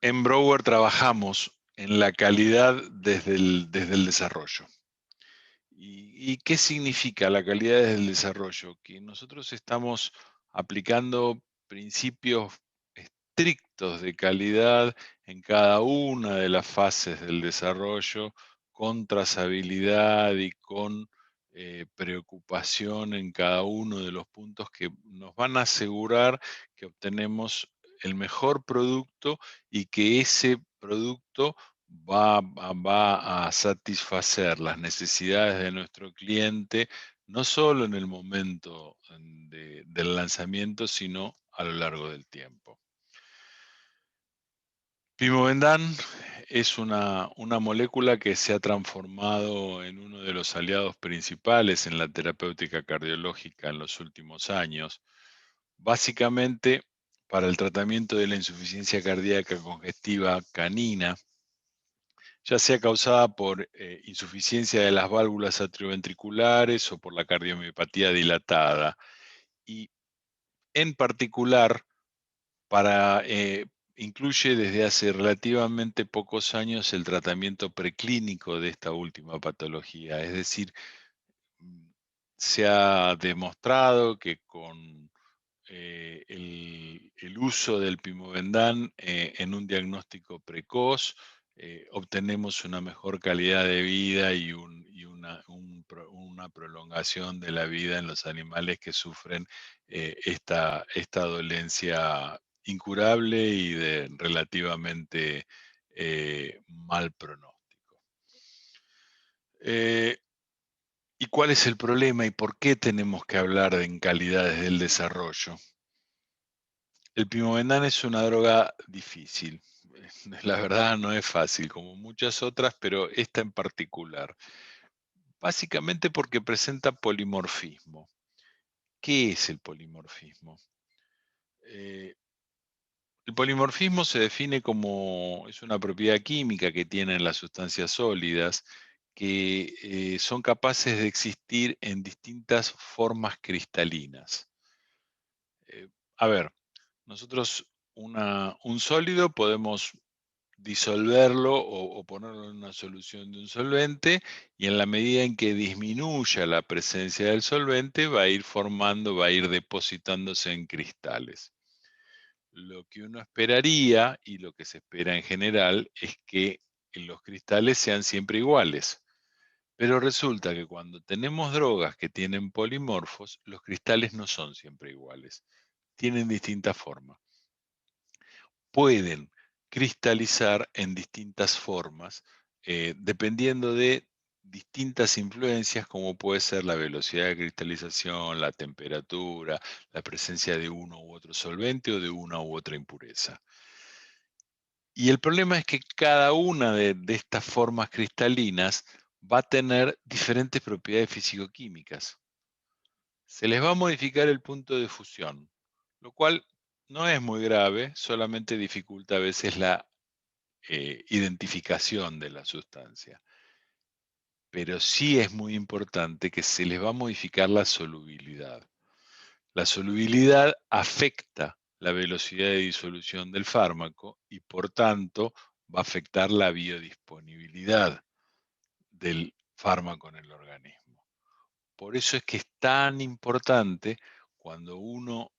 En Brower trabajamos en la calidad desde el desarrollo. ¿Y qué significa la calidad desde el desarrollo? Que nosotros estamos aplicando principios estrictos de calidad en cada una de las fases del desarrollo, con trazabilidad y con preocupación en cada uno de los puntos que nos van a asegurar que obtenemos el mejor producto y que ese producto va a satisfacer las necesidades de nuestro cliente, no solo en el momento del lanzamiento, sino a lo largo del tiempo. Pimobendan es una molécula que se ha transformado en uno de los aliados principales en la terapéutica cardiológica en los últimos años, básicamente para el tratamiento de la insuficiencia cardíaca congestiva canina, ya sea causada por insuficiencia de las válvulas atrioventriculares o por la cardiomiopatía dilatada. Y en particular, incluye desde hace relativamente pocos años el tratamiento preclínico de esta última patología. Es decir, se ha demostrado que con el uso del Pimobendan en un diagnóstico precoz, obtenemos una mejor calidad de vida y una prolongación de la vida en los animales que sufren esta dolencia incurable y de relativamente mal pronóstico. ¿Y cuál es el problema y por qué tenemos que hablar en calidades del desarrollo? El Pimobendan es una droga difícil. La verdad no es fácil, como muchas otras, pero esta en particular. Básicamente porque presenta polimorfismo. ¿Qué es el polimorfismo? El polimorfismo se define como es una propiedad química que tienen las sustancias sólidas que son capaces de existir en distintas formas cristalinas. A ver, nosotros un sólido podemos disolverlo o ponerlo en una solución de un solvente, y en la medida en que disminuya la presencia del solvente va a ir formando, va a ir depositándose en cristales. Lo que uno esperaría y lo que se espera en general es que los cristales sean siempre iguales. Pero resulta que cuando tenemos drogas que tienen polimorfos, los cristales no son siempre iguales, tienen distintas formas. Pueden cristalizar en distintas formas, dependiendo de distintas influencias, como puede ser la velocidad de cristalización, la temperatura, la presencia de uno u otro solvente o de una u otra impureza. Y el problema es que cada una de estas formas cristalinas va a tener diferentes propiedades físico-químicas. Se les va a modificar el punto de fusión, lo cual no es muy grave, solamente dificulta a veces la identificación de la sustancia. Pero sí es muy importante que se les va a modificar la solubilidad. La solubilidad afecta la velocidad de disolución del fármaco y por tanto va a afectar la biodisponibilidad del fármaco en el organismo. Por eso es que es tan importante cuando uno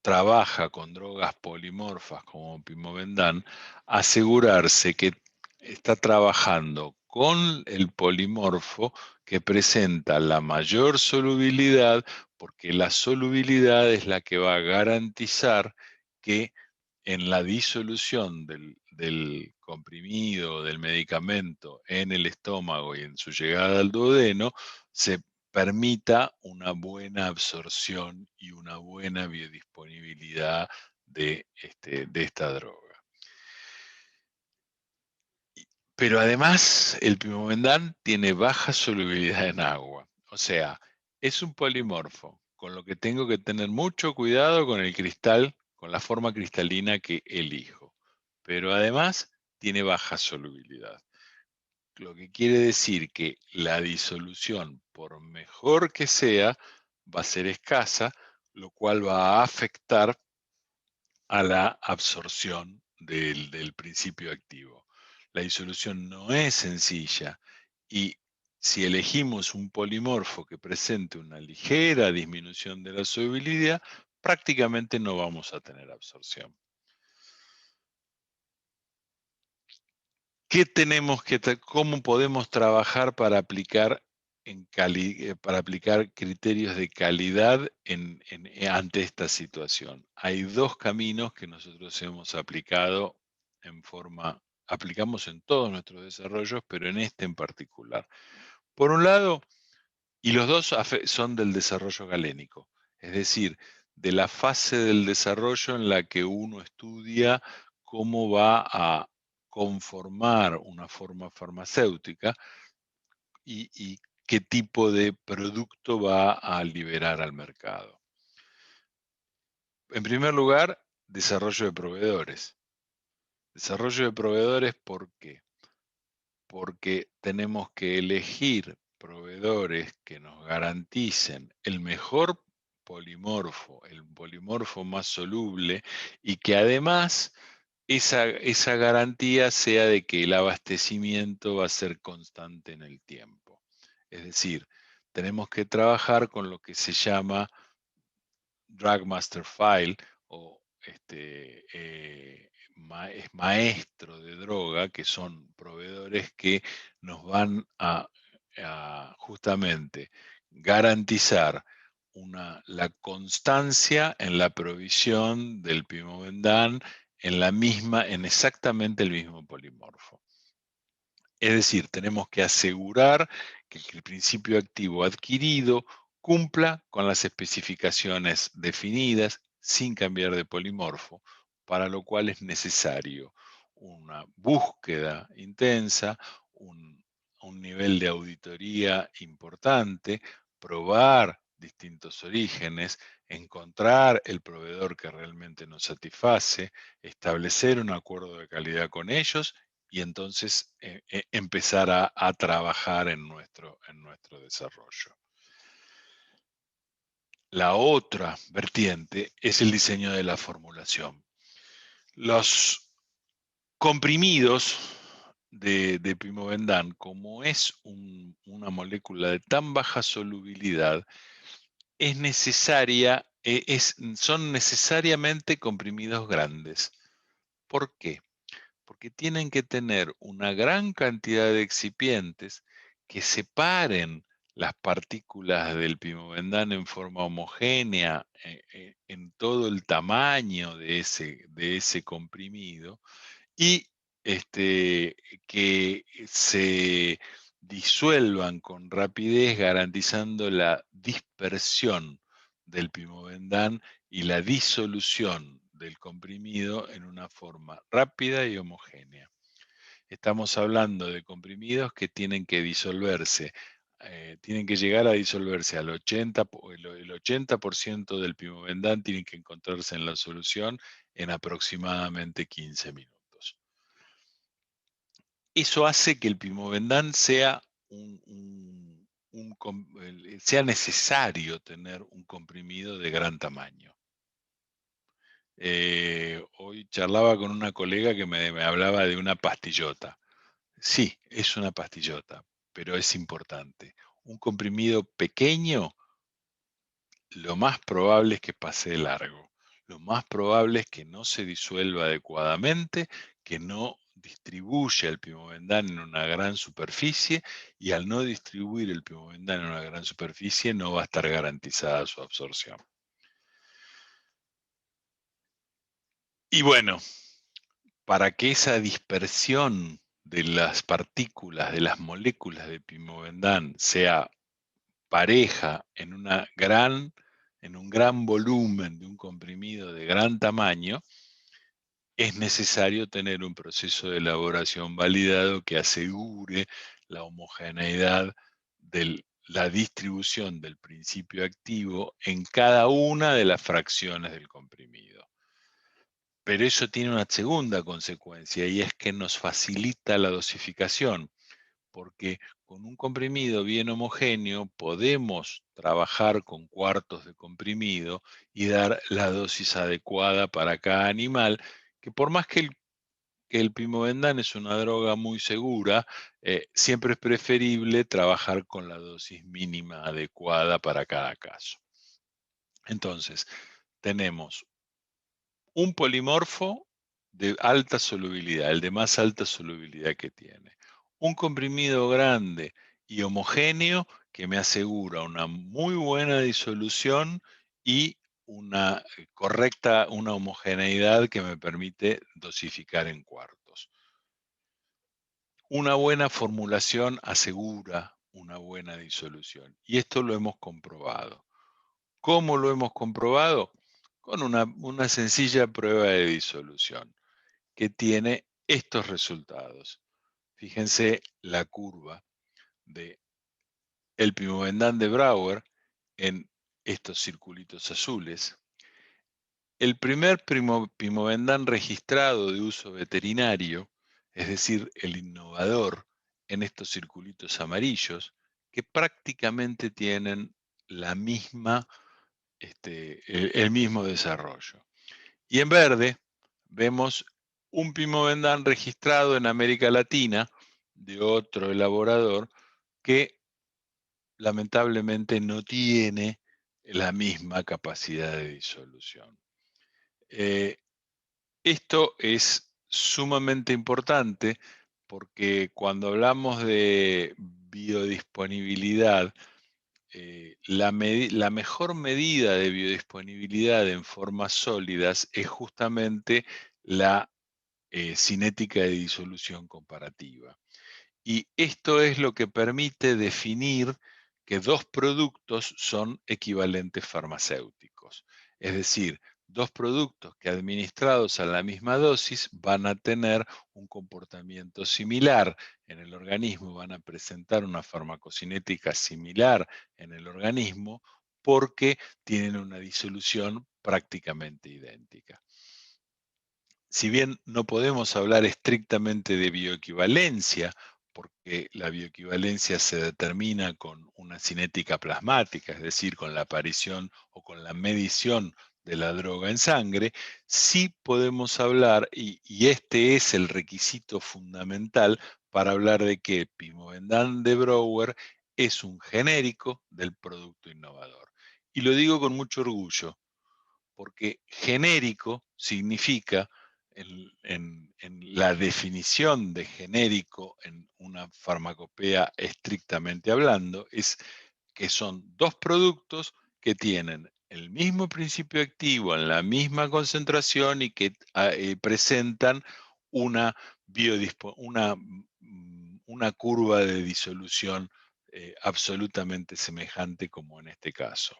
trabaja con drogas polimorfas como Pimobendan, asegurarse que está trabajando con el polimorfo que presenta la mayor solubilidad, porque la solubilidad es la que va a garantizar que en la disolución del comprimido, del medicamento en el estómago y en su llegada al duodeno, se permita una buena absorción y una buena biodisponibilidad de esta droga. Pero además, el Pimobendan tiene baja solubilidad en agua. O sea, es un polimorfo, con lo que tengo que tener mucho cuidado con el cristal, con la forma cristalina que elijo. Pero además, tiene baja solubilidad. Lo que quiere decir que la disolución, por mejor que sea, va a ser escasa, lo cual va a afectar a la absorción del principio activo. La disolución no es sencilla y si elegimos un polimorfo que presente una ligera disminución de la solubilidad, prácticamente no vamos a tener absorción. ¿Qué tenemos cómo podemos trabajar para aplicar, para aplicar criterios de calidad ante esta situación? Hay dos caminos que nosotros hemos aplicado aplicamos en todos nuestros desarrollos, pero en este en particular. Por un lado, y los dos son del desarrollo galénico, es decir, de la fase del desarrollo en la que uno estudia cómo va a conformar una forma farmacéutica y qué tipo de producto va a liberar al mercado. En primer lugar, desarrollo de proveedores. Desarrollo de proveedores, ¿por qué? Porque tenemos que elegir proveedores que nos garanticen el mejor polimorfo, el polimorfo más soluble y que además esa garantía sea de que el abastecimiento va a ser constante en el tiempo. Es decir, tenemos que trabajar con lo que se llama Drug Master File o es maestro de droga, que son proveedores que nos van a justamente garantizar la constancia en la provisión del pimovendán en exactamente el mismo polimorfo. Es decir, tenemos que asegurar que el principio activo adquirido cumpla con las especificaciones definidas sin cambiar de polimorfo, para lo cual es necesario una búsqueda intensa, un nivel de auditoría importante, probar distintos orígenes, encontrar el proveedor que realmente nos satisface, establecer un acuerdo de calidad con ellos y entonces empezar a trabajar en nuestro desarrollo. La otra vertiente es el diseño de la formulación. Los comprimidos de pimovendán, como es una molécula de tan baja solubilidad, son necesariamente comprimidos grandes. ¿Por qué? Porque tienen que tener una gran cantidad de excipientes que separen las partículas del pimovendán en forma homogénea en todo el tamaño de ese comprimido y que se disuelvan con rapidez garantizando la dispersión del pimovendán y la disolución del comprimido en una forma rápida y homogénea. Estamos hablando de comprimidos que tienen que disolverse, tienen que llegar a disolverse al 80%, el 80% del pimovendán tiene que encontrarse en la solución en aproximadamente 15 minutos. Eso hace que el pimovendán sea sea necesario tener un comprimido de gran tamaño. Hoy charlaba con una colega que me hablaba de una pastillota. Sí, es una pastillota, pero es importante. Un comprimido pequeño, lo más probable es que pase de largo. Lo más probable es que no se disuelva adecuadamente, que no distribuya el pimovendán en una gran superficie y al no distribuir el pimovendán en una gran superficie no va a estar garantizada su absorción. Y bueno, para que esa dispersión de las partículas, de las moléculas de pimovendán sea pareja en un gran volumen de un comprimido de gran tamaño, es necesario tener un proceso de elaboración validado que asegure la homogeneidad de la distribución del principio activo en cada una de las fracciones del comprimido. Pero eso tiene una segunda consecuencia y es que nos facilita la dosificación, porque con un comprimido bien homogéneo podemos trabajar con cuartos de comprimido y dar la dosis adecuada para cada animal, que por más que que el pimovendán es una droga muy segura, siempre es preferible trabajar con la dosis mínima adecuada para cada caso. Entonces, tenemos un polimorfo de alta solubilidad, el de más alta solubilidad que tiene. Un comprimido grande y homogéneo que me asegura una muy buena disolución y una correcta, una homogeneidad que me permite dosificar en cuartos. Una buena formulación asegura una buena disolución y esto lo hemos comprobado. ¿Cómo lo hemos comprobado? Con una sencilla prueba de disolución que tiene estos resultados. Fíjense la curva de el pimovendán de Brauer en estos circulitos azules. El primer pimovendán registrado de uso veterinario, es decir, el innovador, en estos circulitos amarillos, que prácticamente tienen la misma, el mismo desarrollo. Y en verde vemos un pimovendán registrado en América Latina de otro elaborador que lamentablemente no tiene la misma capacidad de disolución. Esto es sumamente importante porque cuando hablamos de biodisponibilidad, la mejor medida de biodisponibilidad en formas sólidas es justamente la cinética de disolución comparativa. Y esto es lo que permite definir que dos productos son equivalentes farmacéuticos. Es decir, dos productos que administrados a la misma dosis van a tener un comportamiento similar en el organismo, van a presentar una farmacocinética similar en el organismo porque tienen una disolución prácticamente idéntica. Si bien no podemos hablar estrictamente de bioequivalencia, porque la bioequivalencia se determina con una cinética plasmática, es decir, con la aparición o con la medición de la droga en sangre, sí podemos hablar, y este es el requisito fundamental para hablar de que el pimovendán de Brauer es un genérico del producto innovador. Y lo digo con mucho orgullo, porque genérico significa, en la definición de genérico en una farmacopea estrictamente hablando, es que son dos productos que tienen el mismo principio activo en la misma concentración y que presentan una, una curva de disolución absolutamente semejante como en este caso.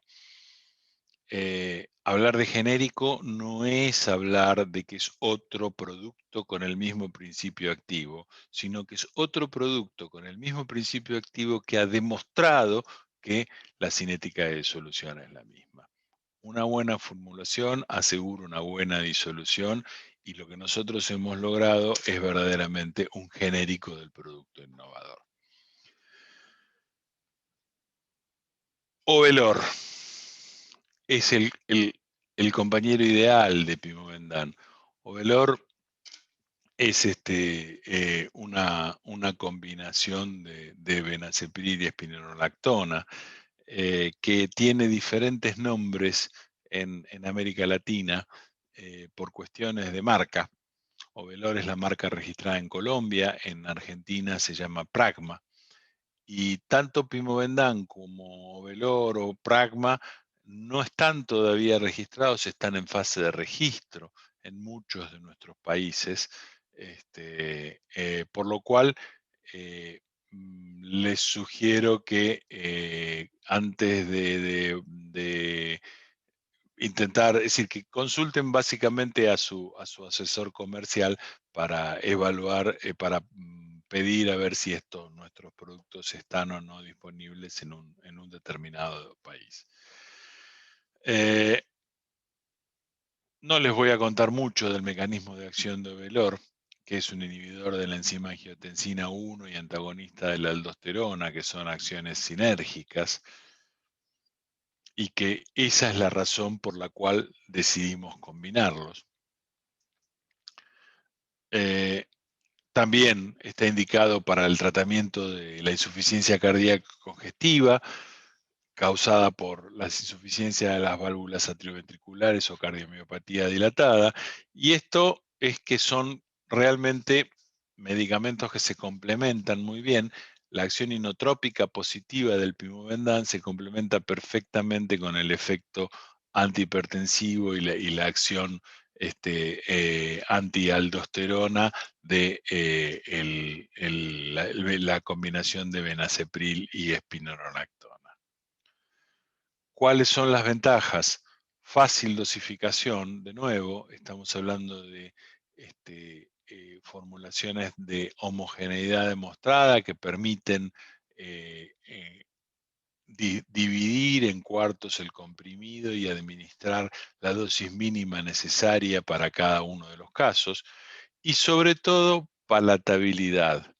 Hablar de genérico no es hablar de que es otro producto con el mismo principio activo, sino que es otro producto con el mismo principio activo que ha demostrado que la cinética de disolución es la misma. Una buena formulación asegura una buena disolución y lo que nosotros hemos logrado es verdaderamente un genérico del producto innovador. Ovelor es el compañero ideal de pimovendán. Ovelor es una combinación de benacepril y espironolactona que tiene diferentes nombres en América Latina por cuestiones de marca. Ovelor es la marca registrada en Colombia, en Argentina se llama Pragma. Y tanto pimovendán como Ovelor o Pragma no están todavía registrados, están en fase de registro en muchos de nuestros países, por lo cual les sugiero que antes de intentar, es decir, que consulten básicamente a su asesor comercial para evaluar, para pedir a ver si nuestros productos están o no disponibles en un determinado país. No les voy a contar mucho del mecanismo de acción de Ovelor, que es un inhibidor de la enzima angiotensina 1 y antagonista de la aldosterona, que son acciones sinérgicas, y que esa es la razón por la cual decidimos combinarlos. También está indicado para el tratamiento de la insuficiencia cardíaca congestiva, causada por la insuficiencia de las válvulas atrioventriculares o cardiomiopatía dilatada, y esto es que son realmente medicamentos que se complementan muy bien. La acción inotrópica positiva del Pimobendan se complementa perfectamente con el efecto antihipertensivo y la acción antialdosterona de la combinación de benacepril y espironolactona. ¿Cuáles son las ventajas? Fácil dosificación, de nuevo, estamos hablando de formulaciones de homogeneidad demostrada que permiten dividir en cuartos el comprimido y administrar la dosis mínima necesaria para cada uno de los casos, y sobre todo palatabilidad.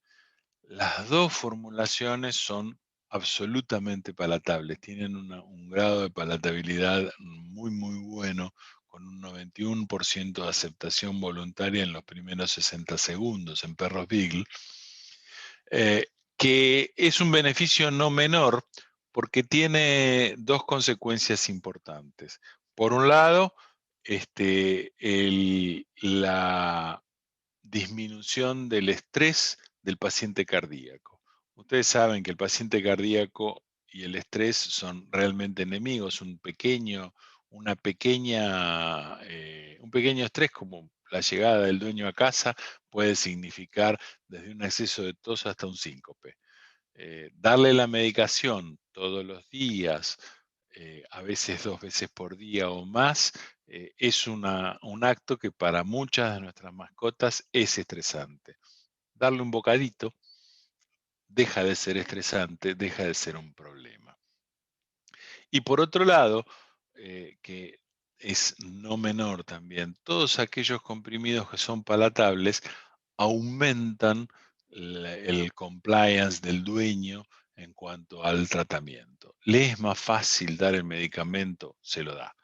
Las dos formulaciones son absolutamente palatables, tienen un grado de palatabilidad muy bueno, con un 91% de aceptación voluntaria en los primeros 60 segundos en perros Beagle, que es un beneficio no menor porque tiene dos consecuencias importantes. Por un lado, la disminución del estrés del paciente cardíaco. Ustedes saben que el paciente cardíaco y el estrés son realmente enemigos. Un pequeño estrés, como la llegada del dueño a casa, puede significar desde un exceso de tos hasta un síncope. Darle la medicación todos los días, a veces 2 veces por día o más, es un acto que para muchas de nuestras mascotas es estresante. Darle un bocadito deja de ser estresante, deja de ser un problema. Y por otro lado, que es no menor también, todos aquellos comprimidos que son palatables aumentan el compliance del dueño en cuanto al tratamiento. Le es más fácil dar el medicamento, se lo da.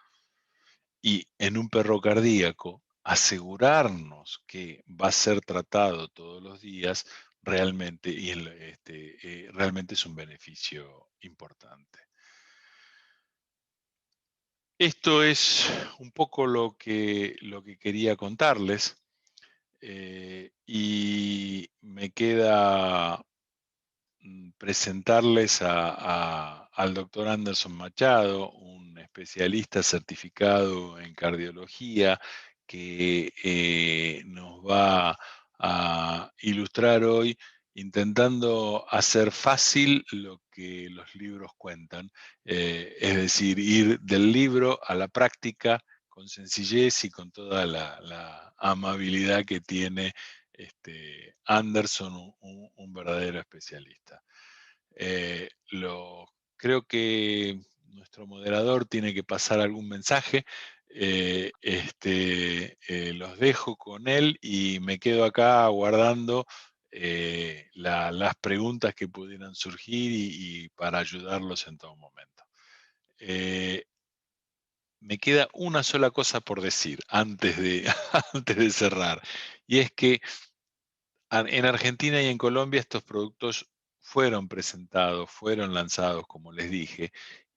Y en un perro cardíaco, asegurarnos que va a ser tratado todos los días realmente, realmente es un beneficio importante. Esto es un poco lo que quería contarles, y me queda presentarles al doctor Anderson Machado, un especialista certificado en cardiología que nos va a ilustrar hoy intentando hacer fácil lo que los libros cuentan, es decir, ir del libro a la práctica con sencillez y con toda la amabilidad que tiene Anderson, un verdadero especialista. Creo que nuestro moderador tiene que pasar algún mensaje. Los dejo con él y me quedo acá aguardando las preguntas que pudieran surgir y para ayudarlos en todo momento. Me queda una sola cosa por decir antes de, antes de cerrar, y es que en Argentina y en Colombia estos productos fueron presentados, fueron lanzados, como les dije,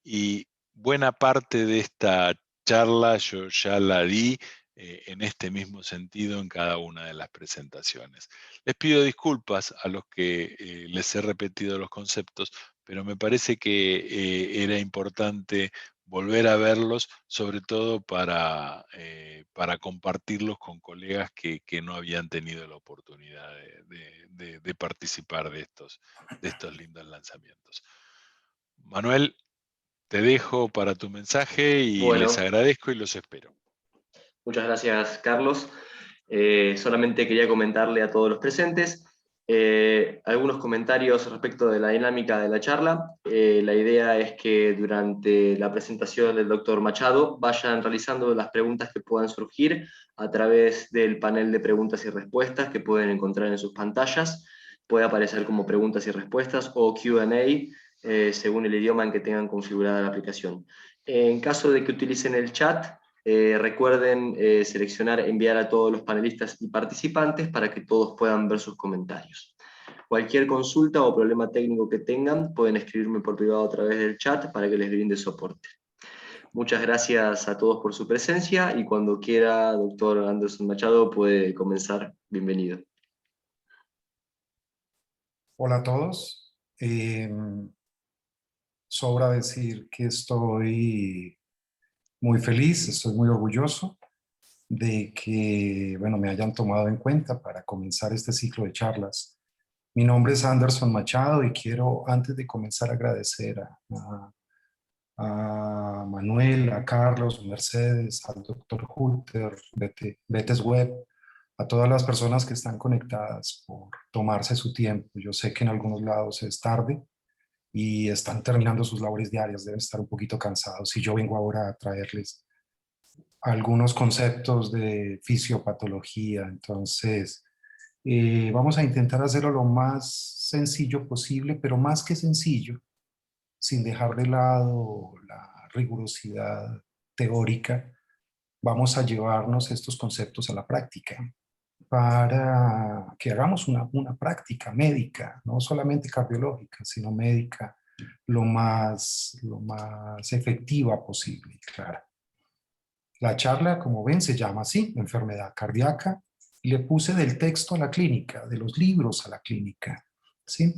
y buena parte de esta charla yo ya la di en este mismo sentido en cada una de las presentaciones. Les pido disculpas a los que les he repetido los conceptos, pero me parece que era importante volver a verlos, sobre todo para compartirlos con colegas que no habían tenido la oportunidad de participar de estos lindos lanzamientos. Manuel, te dejo para tu mensaje y les Bueno, agradezco y los espero. muchas gracias, Carlos. Solamente quería comentarle a todos los presentes algunos comentarios respecto de la dinámica de la charla. La idea es que durante la presentación del doctor Machado vayan realizando las preguntas que puedan surgir a través del panel de preguntas y respuestas que pueden encontrar en sus pantallas. Puede aparecer como preguntas y respuestas o Q&A según el idioma en que tengan configurada la aplicación. En caso de que utilicen el chat, Recuerden seleccionar enviar a todos los panelistas y participantes para que todos puedan ver sus comentarios. Cualquier consulta o problema técnico que tengan, pueden escribirme por privado a través del chat para que les brinde soporte. Muchas gracias a todos por su presencia y cuando quiera, doctor Anderson Machado, puede comenzar. Bienvenido. Hola a todos. Sobra decir que estoy muy feliz, estoy muy orgulloso de que, bueno, me hayan tomado en cuenta para comenzar este ciclo de charlas. Mi nombre es Anderson Machado y quiero, antes de comenzar, agradecer a Manuel, a Carlos, Mercedes, al doctor Hulter, Betes Web, a todas las personas que están conectadas por tomarse su tiempo. Yo sé que en algunos lados es tarde y están terminando sus labores diarias, deben estar un poquito cansados y yo vengo ahora a traerles algunos conceptos de fisiopatología. Entonces, vamos a intentar hacerlo lo más sencillo posible, pero más que sencillo, sin dejar de lado la rigurosidad teórica, vamos a llevarnos estos conceptos a la práctica para que hagamos una práctica médica, no solamente cardiológica, sino médica, lo más efectiva posible, claro. La charla, como ven, se llama así, enfermedad cardíaca, y le puse del texto a la clínica, de los libros a la clínica, ¿sí?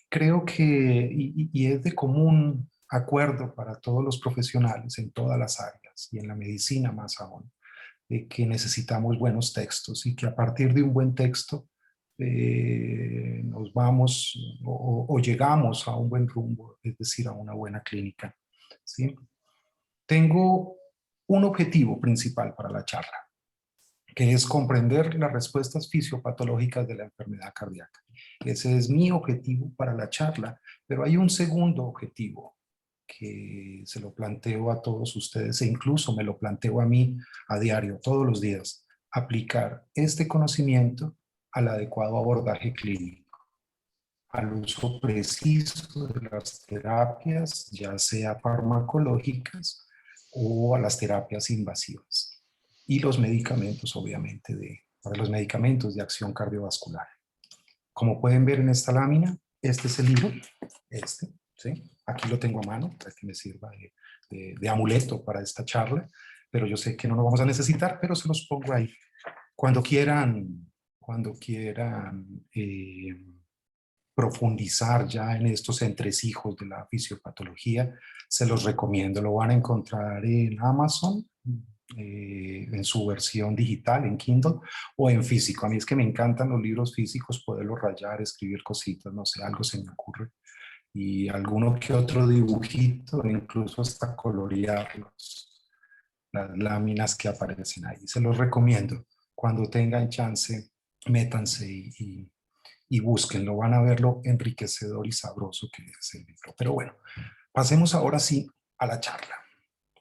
Creo que, y es de común acuerdo para todos los profesionales en todas las áreas, y en la medicina más aún, de que necesitamos buenos textos y que a partir de un buen texto nos vamos o llegamos a un buen rumbo, es decir, a una buena clínica, ¿sí? Tengo un objetivo principal para la charla, que es comprender las respuestas fisiopatológicas de la enfermedad cardíaca. Ese es mi objetivo para la charla, pero hay un segundo objetivo que se lo planteo a todos ustedes e incluso me lo planteo a mí a diario, todos los días, aplicar este conocimiento al adecuado abordaje clínico, al uso preciso de las terapias, ya sea farmacológicas o a las terapias invasivas y los medicamentos, obviamente, para los medicamentos de acción cardiovascular. Como pueden ver en esta lámina, este es el libro, ¿sí? Aquí lo tengo a mano para que me sirva de amuleto para esta charla, pero yo sé que no lo vamos a necesitar, pero se los pongo ahí. Cuando quieran profundizar ya en estos entresijos de la fisiopatología, se los recomiendo. Lo van a encontrar en Amazon, en su versión digital, en Kindle, o en físico. A mí es que me encantan los libros físicos, poderlos rayar, escribir cositas, no sé, algo se me ocurre. Y alguno que otro dibujito, incluso hasta colorear las láminas que aparecen ahí. Se los recomiendo. Cuando tengan chance, métanse y búsquenlo. Van a ver lo enriquecedor y sabroso que es el libro. Pero bueno, pasemos ahora sí a la charla.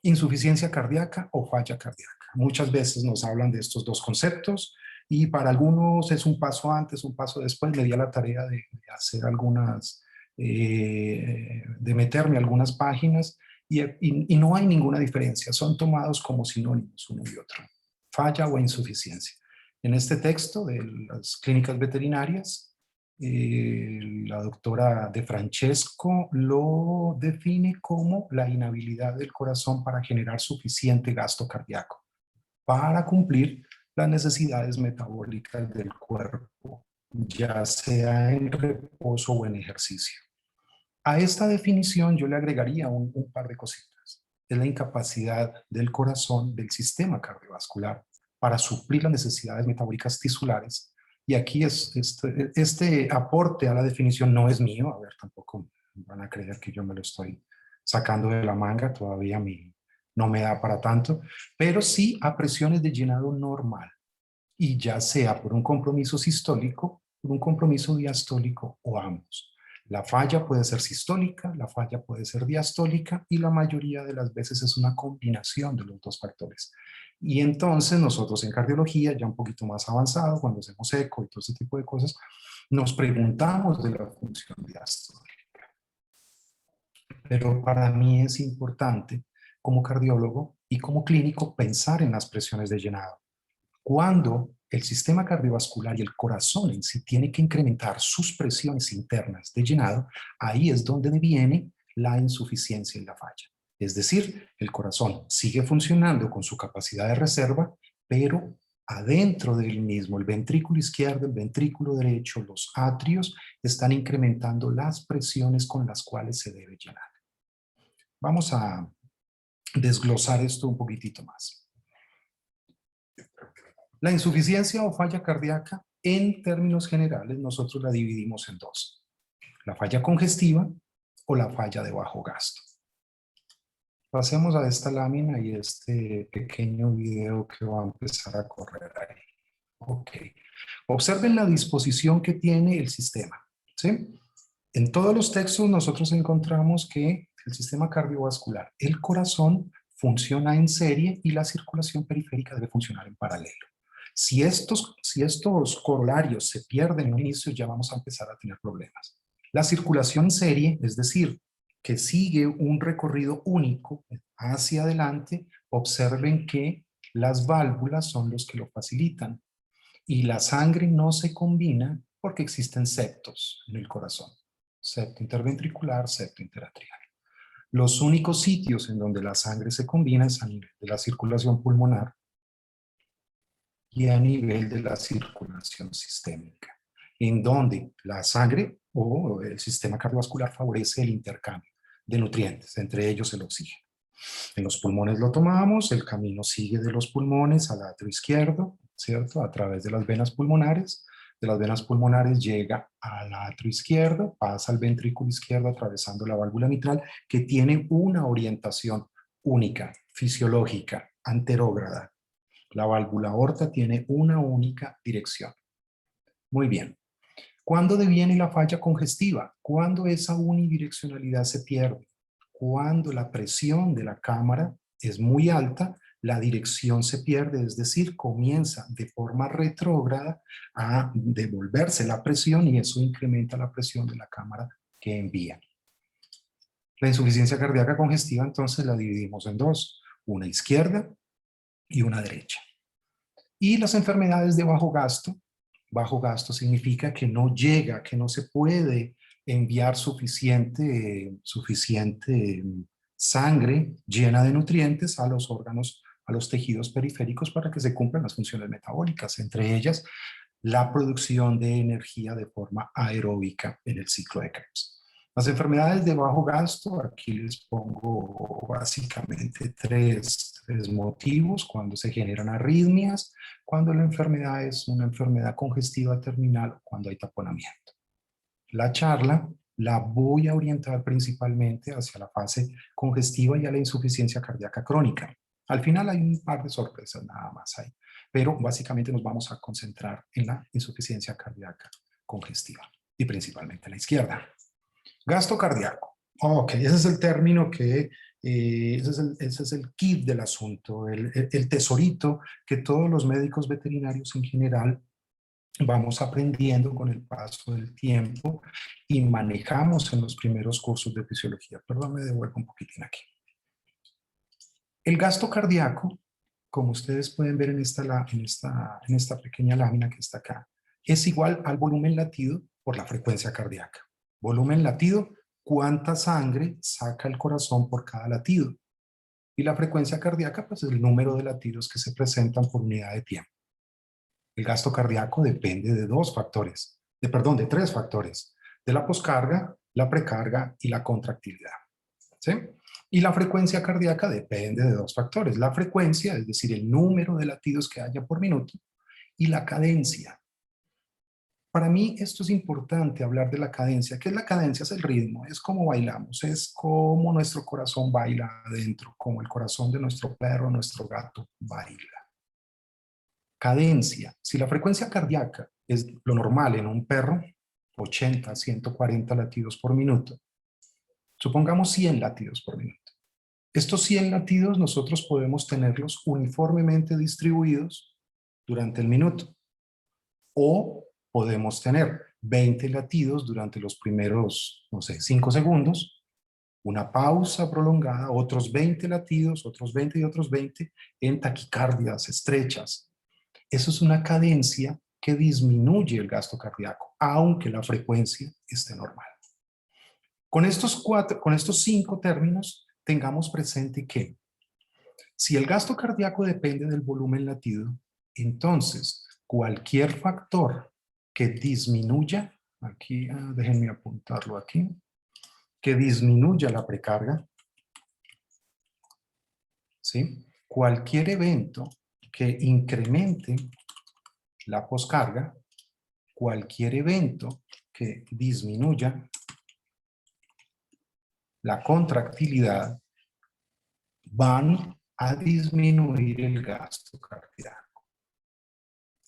Insuficiencia cardíaca o falla cardíaca. Muchas veces nos hablan de estos dos conceptos y para algunos es un paso antes, un paso después. Me di a la tarea de hacer algunas, de meterme a algunas páginas y no hay ninguna diferencia. Son tomados como sinónimos uno y otro. Falla o insuficiencia. En este texto de las clínicas veterinarias, la doctora De Francesco lo define como la inhabilidad del corazón para generar suficiente gasto cardíaco para cumplir las necesidades metabólicas del cuerpo, ya sea en reposo o en ejercicio. A esta definición yo le agregaría un par de cositas. Es la incapacidad del corazón, del sistema cardiovascular, para suplir las necesidades metabólicas tisulares. Y aquí este aporte a la definición no es mío, a ver, tampoco van a creer que yo me lo estoy sacando de la manga, todavía no me da para tanto, pero sí a presiones de llenado normal, y ya sea por un compromiso sistólico, por un compromiso diastólico o ambos. La falla puede ser sistólica, la falla puede ser diastólica y la mayoría de las veces es una combinación de los dos factores. Y entonces nosotros en cardiología, ya un poquito más avanzado, cuando hacemos eco y todo ese tipo de cosas, nos preguntamos de la función diastólica. Pero para mí es importante, como cardiólogo, y como clínico pensar en las presiones de llenado. Cuando el sistema cardiovascular y el corazón en sí tiene que incrementar sus presiones internas de llenado, ahí es donde viene la insuficiencia y la falla. Es decir, el corazón sigue funcionando con su capacidad de reserva, pero adentro del mismo, el ventrículo izquierdo, el ventrículo derecho, los atrios, están incrementando las presiones con las cuales se debe llenar. Vamos a desglosar esto un poquitito más. La insuficiencia o falla cardíaca, en términos generales, nosotros la dividimos en dos: la falla congestiva o la falla de bajo gasto. Pasemos a esta lámina y este pequeño video que va a empezar a correr ahí. Ok. Observen la disposición que tiene el sistema, ¿sí? En todos los textos nosotros encontramos que el sistema cardiovascular, el corazón, funciona en serie y la circulación periférica debe funcionar en paralelo. Si estos corolarios se pierden al inicio, ya vamos a empezar a tener problemas. La circulación en serie, es decir, que sigue un recorrido único hacia adelante, observen que las válvulas son los que lo facilitan y la sangre no se combina porque existen septos en el corazón: septo interventricular, septo interatrial. Los únicos sitios en donde la sangre se combina es a nivel de la circulación pulmonar y a nivel de la circulación sistémica, en donde la sangre o el sistema cardiovascular favorece el intercambio de nutrientes, entre ellos el oxígeno. En los pulmones lo tomamos, el camino sigue de los pulmones al atrio izquierdo, ¿cierto? A través de las venas pulmonares. De las venas pulmonares llega al atrio izquierdo, pasa al ventrículo izquierdo atravesando la válvula mitral, que tiene una orientación única, fisiológica, anterógrada. La válvula aorta tiene una única dirección. Muy bien. ¿Cuándo deviene la falla congestiva? Cuando esa unidireccionalidad se pierde. Cuando la presión de la cámara es muy alta, la dirección se pierde, es decir, comienza de forma retrógrada a devolverse la presión y eso incrementa la presión de la cámara que envía. La insuficiencia cardíaca congestiva entonces la dividimos en dos: una izquierda y una derecha. Y las enfermedades de bajo gasto significa que no llega, que no se puede enviar suficiente sangre llena de nutrientes a los órganos, a los tejidos periféricos para que se cumplan las funciones metabólicas, entre ellas la producción de energía de forma aeróbica en el ciclo de Krebs. Las enfermedades de bajo gasto, aquí les pongo básicamente tres motivos: cuando se generan arritmias, cuando la enfermedad es una enfermedad congestiva terminal, cuando hay taponamiento. La charla la voy a orientar principalmente hacia la fase congestiva y a la insuficiencia cardíaca crónica. Al final hay un par de sorpresas nada más ahí, pero básicamente nos vamos a concentrar en la insuficiencia cardíaca congestiva y principalmente a la izquierda. Gasto cardíaco. Ok, ese es el término que, ese es el kit del asunto, el tesorito que todos los médicos veterinarios en general vamos aprendiendo con el paso del tiempo y manejamos en los primeros cursos de fisiología. Perdón, me devuelvo un poquitín aquí. El gasto cardíaco, como ustedes pueden ver en esta pequeña lámina que está acá, es igual al volumen latido por la frecuencia cardíaca. Volumen latido, cuánta sangre saca el corazón por cada latido. Y la frecuencia cardíaca, pues es el número de latidos que se presentan por unidad de tiempo. El gasto cardíaco depende de de tres factores: de la poscarga, la precarga y la contractilidad. ¿Sí? Y la frecuencia cardíaca depende de dos factores: la frecuencia, es decir, el número de latidos que haya por minuto, y la cadencia. Para mí esto es importante, hablar de la cadencia. ¿Qué es la cadencia? Es el ritmo, es cómo bailamos, es cómo nuestro corazón baila adentro, como el corazón de nuestro perro, nuestro gato baila. Cadencia. Si la frecuencia cardíaca es lo normal en un perro, 80, 140 latidos por minuto, supongamos 100 latidos por minuto. Estos 100 latidos nosotros podemos tenerlos uniformemente distribuidos durante el minuto. O podemos tener 20 latidos durante los primeros, no sé, 5 segundos Una pausa prolongada, otros 20 latidos, otros 20 y otros 20 en taquicardias estrechas. Eso es una cadencia que disminuye el gasto cardíaco, aunque la frecuencia esté normal. Con estos 5 términos, tengamos presente que si el gasto cardíaco depende del volumen latido, entonces cualquier factor que disminuya, aquí, déjenme apuntarlo aquí, que disminuya la precarga, ¿sí? Cualquier evento que incremente la poscarga, cualquier evento que disminuya la contractilidad, van a disminuir el gasto cardíaco.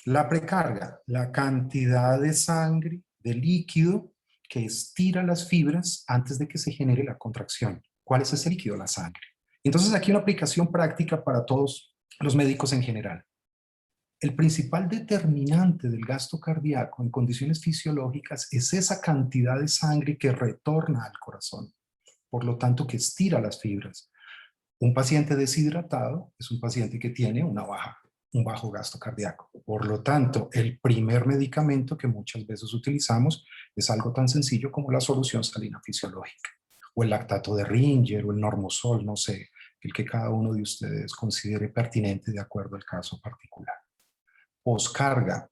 La precarga, la cantidad de sangre, de líquido que estira las fibras antes de que se genere la contracción. ¿Cuál es ese líquido? La sangre. Entonces aquí una aplicación práctica para todos los médicos en general. El principal determinante del gasto cardíaco en condiciones fisiológicas es esa cantidad de sangre que retorna al corazón, por lo tanto que estira las fibras. Un paciente deshidratado es un paciente que tiene un bajo gasto cardíaco. Por lo tanto, el primer medicamento que muchas veces utilizamos es algo tan sencillo como la solución salina fisiológica, o el lactato de Ringer, o el normosol, no sé, el que cada uno de ustedes considere pertinente de acuerdo al caso particular. Poscarga.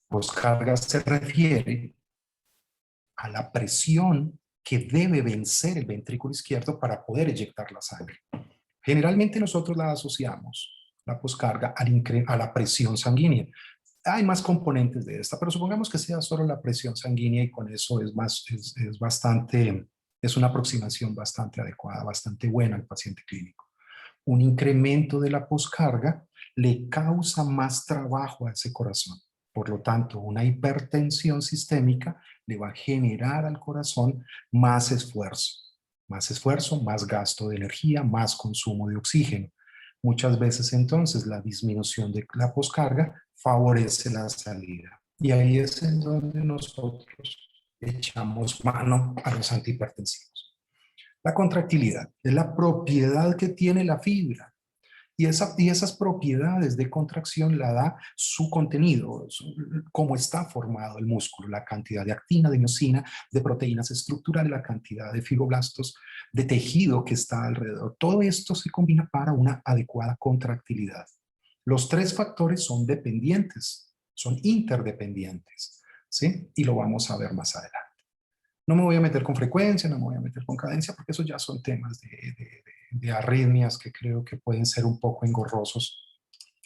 Poscarga se refiere a la presión que debe vencer el ventrículo izquierdo para poder eyectar la sangre. Generalmente nosotros la asociamos, la poscarga, a la presión sanguínea. Hay más componentes de esta, pero supongamos que sea solo la presión sanguínea y con eso es una aproximación bastante adecuada, bastante buena al paciente clínico. Un incremento de la poscarga le causa más trabajo a ese corazón. Por lo tanto, una hipertensión sistémica le va a generar al corazón más esfuerzo. Más esfuerzo, más gasto de energía, más consumo de oxígeno. Muchas veces entonces la disminución de la poscarga favorece la salida. Y ahí es en donde nosotros echamos mano a los antihipertensivos. La contractilidad es la propiedad que tiene la fibra. Y esas propiedades de contracción la da su contenido, cómo está formado el músculo, la cantidad de actina, de miosina, de proteínas estructurales, la cantidad de fibroblastos, de tejido que está alrededor. Todo esto se combina para una adecuada contractilidad. Los 3 factores son dependientes, son interdependientes, ¿sí? Y lo vamos a ver más adelante. No me voy a meter con frecuencia, no me voy a meter con cadencia, porque esos ya son temas de arritmias que creo que pueden ser un poco engorrosos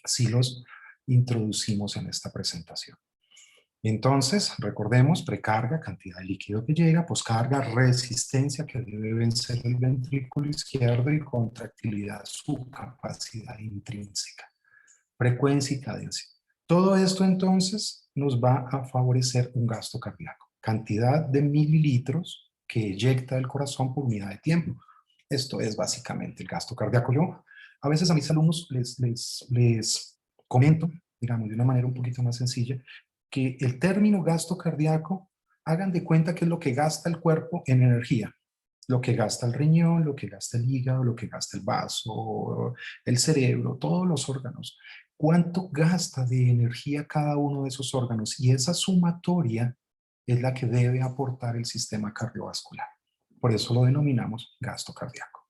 si los introducimos en esta presentación. Entonces, recordemos, precarga, cantidad de líquido que llega, poscarga, resistencia que debe vencer el ventrículo izquierdo y contractilidad, su capacidad intrínseca, frecuencia y cadencia. Todo esto entonces nos va a favorecer un gasto cardíaco. Cantidad de mililitros que eyecta el corazón por unidad de tiempo. Esto es básicamente el gasto cardíaco. Yo a veces a mis alumnos les comento, digamos, de una manera un poquito más sencilla, que el término gasto cardíaco, hagan de cuenta que es lo que gasta el cuerpo en energía. Lo que gasta el riñón, lo que gasta el hígado, lo que gasta el vaso, el cerebro, todos los órganos. ¿Cuánto gasta de energía cada uno de esos órganos? Y esa sumatoria es la que debe aportar el sistema cardiovascular. Por eso lo denominamos gasto cardíaco.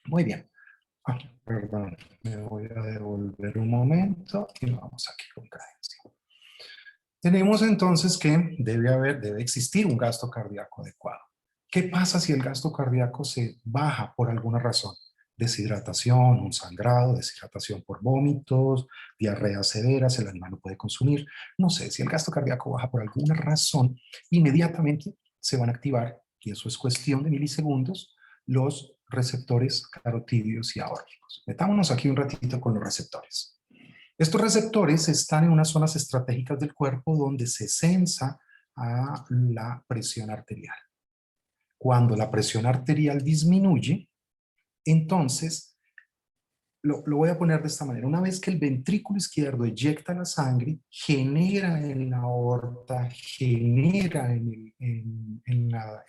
Muy bien. Perdón, me voy a devolver un momento y vamos aquí con cadencia. Tenemos entonces que debe existir un gasto cardíaco adecuado. ¿Qué pasa si el gasto cardíaco se baja por alguna razón? Deshidratación, un sangrado, deshidratación por vómitos, diarreas severas, el animal no puede consumir. No sé, si el gasto cardíaco baja por alguna razón, inmediatamente se van a activar, y eso es cuestión de milisegundos, los receptores carotídeos y aórticos. Metámonos aquí un ratito con los receptores. Estos receptores están en unas zonas estratégicas del cuerpo donde se sensa a la presión arterial. Cuando la presión arterial disminuye, entonces lo voy a poner de esta manera. Una vez que el ventrículo izquierdo eyecta la sangre, genera en la aorta, genera en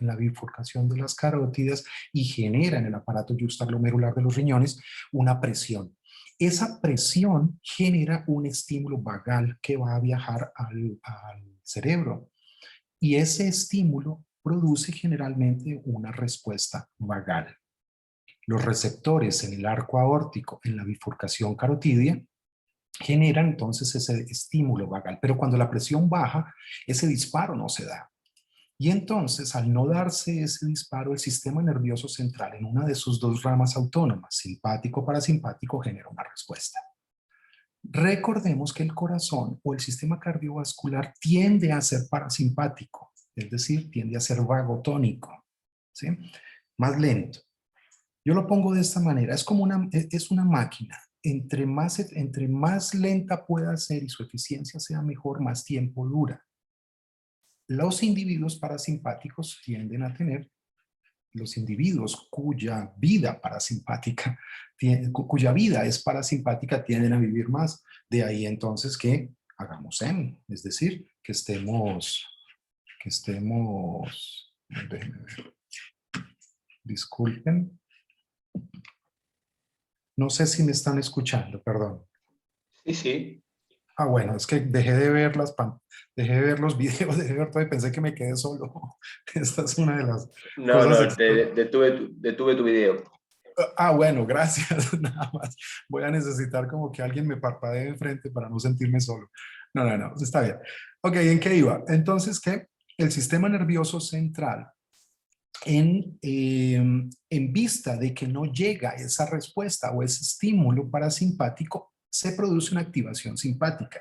la bifurcación de las carótidas y genera en el aparato justaglomerular de los riñones una presión. Esa presión genera un estímulo vagal que va a viajar al cerebro. Y ese estímulo produce generalmente una respuesta vagal. Los receptores en el arco aórtico, en la bifurcación carotidia, generan entonces ese estímulo vagal. Pero cuando la presión baja, ese disparo no se da. Y entonces, al no darse ese disparo, el sistema nervioso central, en una de sus dos ramas autónomas, simpático-parasimpático, genera una respuesta. Recordemos que el corazón o el sistema cardiovascular tiende a ser parasimpático, es decir, tiende a ser vagotónico, ¿sí? Más lento. Yo lo pongo de esta manera, es como una máquina. Entre más lenta pueda ser y su eficiencia sea mejor, más tiempo dura. Los individuos parasimpáticos tienden a tener, los individuos cuya vida es parasimpática, tienden a vivir más. De ahí entonces que hagamos Zen, es decir, que estemos, déjenme ver, disculpen. No sé si me están escuchando, perdón. Sí, sí. Ah, bueno, es que dejé de ver los videos, dejé de ver todo y pensé que me quedé solo. Esta es una de las No, cosas no, detuve tu video. Ah, bueno, gracias, nada más. Voy a necesitar como que alguien me parpadee de frente para no sentirme solo. No, está bien. Ok, ¿en qué iba? Entonces, que el sistema nervioso central, en vista de que no llega esa respuesta o ese estímulo parasimpático, se produce una activación simpática.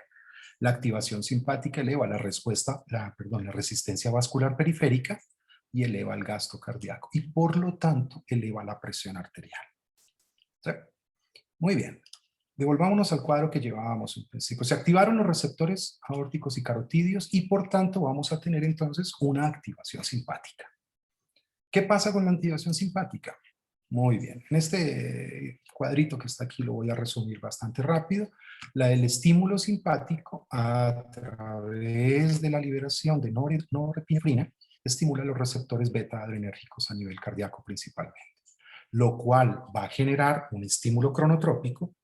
La activación simpática eleva la resistencia vascular periférica y eleva el gasto cardíaco y por lo tanto eleva la presión arterial. ¿Sí? Muy bien. Devolvámonos al cuadro que llevábamos en principio. Se activaron los receptores aórticos y carotídeos y por tanto vamos a tener entonces una activación simpática. ¿Qué pasa con la activación simpática? Muy bien. En este cuadrito que está aquí lo voy a resumir bastante rápido. El estímulo simpático a través de la liberación de norepinefrina estimula los receptores beta adrenérgicos a nivel cardíaco principalmente, lo cual va a generar un estímulo cronotrópico,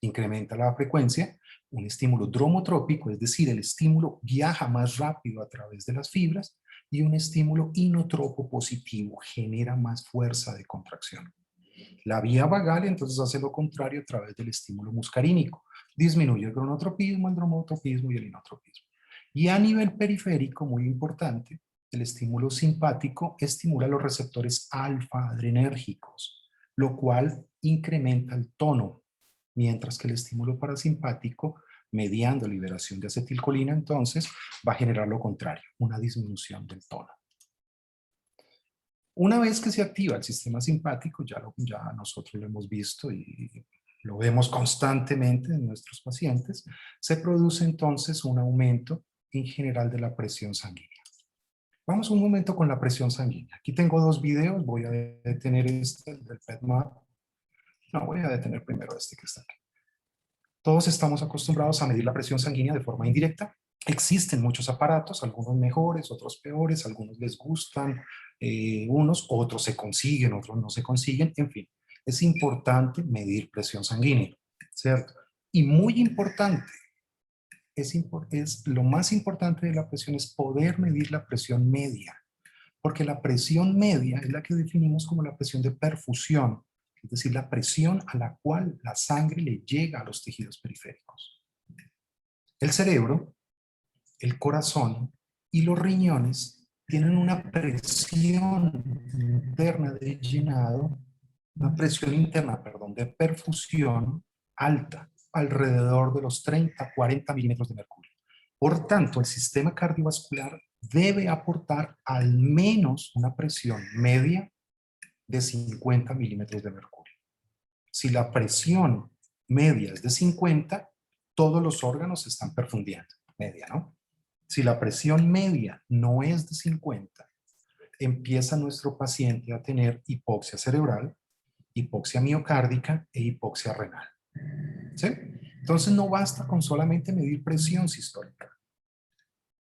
incrementa la frecuencia, un estímulo dromotrópico, es decir, el estímulo viaja más rápido a través de las fibras, y un estímulo inotropo positivo, genera más fuerza de contracción. La vía vagal entonces hace lo contrario a través del estímulo muscarínico, disminuye el cronotropismo, el dromotropismo y el inotropismo. Y a nivel periférico, muy importante, el estímulo simpático estimula los receptores alfa adrenérgicos, lo cual incrementa el tono, mientras que el estímulo parasimpático, mediando liberación de acetilcolina, entonces va a generar lo contrario, una disminución del tono. Una vez que se activa el sistema simpático, ya nosotros lo hemos visto y lo vemos constantemente en nuestros pacientes, se produce entonces un aumento en general de la presión sanguínea. Vamos un momento con la presión sanguínea. Aquí tengo dos videos, voy a detener este del PET-MAP. No, voy a detener primero este que está aquí. Todos estamos acostumbrados a medir la presión sanguínea de forma indirecta. Existen muchos aparatos, algunos mejores, otros peores, algunos les gustan, otros se consiguen, otros no se consiguen, en fin. Es importante medir presión sanguínea, ¿cierto? Y muy importante, lo más importante de la presión es poder medir la presión media, porque la presión media es la que definimos como la presión de perfusión, es decir, la presión a la cual la sangre le llega a los tejidos periféricos. El cerebro, el corazón y los riñones tienen una presión interna de llenado, de perfusión alta, alrededor de los 30-40 milímetros de mercurio. Por tanto, el sistema cardiovascular debe aportar al menos una presión media de 50 milímetros de mercurio. Si la presión media es de 50, todos los órganos se están perfundiendo, media, ¿no? Si la presión media no es de 50, empieza nuestro paciente a tener hipoxia cerebral, hipoxia miocárdica e hipoxia renal. ¿Sí? Entonces no basta con solamente medir presión sistólica.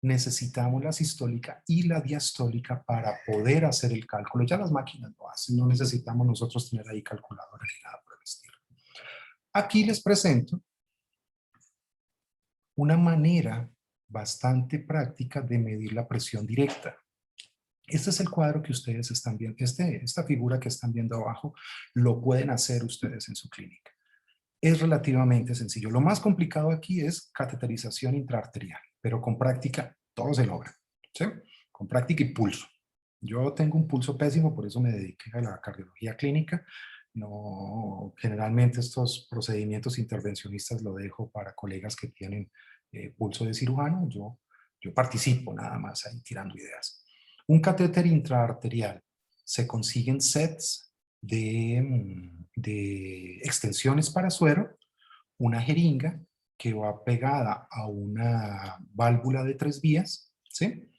Necesitamos la sistólica y la diastólica para poder hacer el cálculo. Ya las máquinas lo hacen, no necesitamos nosotros tener ahí calculadora ni nada por el estilo. Aquí les presento una manera bastante práctica de medir la presión directa. Este es el cuadro que ustedes están viendo, esta figura que están viendo abajo, lo pueden hacer ustedes en su clínica. Es relativamente sencillo. Lo más complicado aquí es cateterización intraarterial, pero con práctica todo se logra, ¿sí? Con práctica y pulso. Yo tengo un pulso pésimo, por eso me dediqué a la cardiología clínica. No, generalmente estos procedimientos intervencionistas lo dejo para colegas que tienen pulso de cirujano. Yo participo nada más ahí tirando ideas. Un catéter intraarterial se consiguen sets de extensiones para suero, una jeringa que va pegada a una válvula de 3 vías, ¿sí?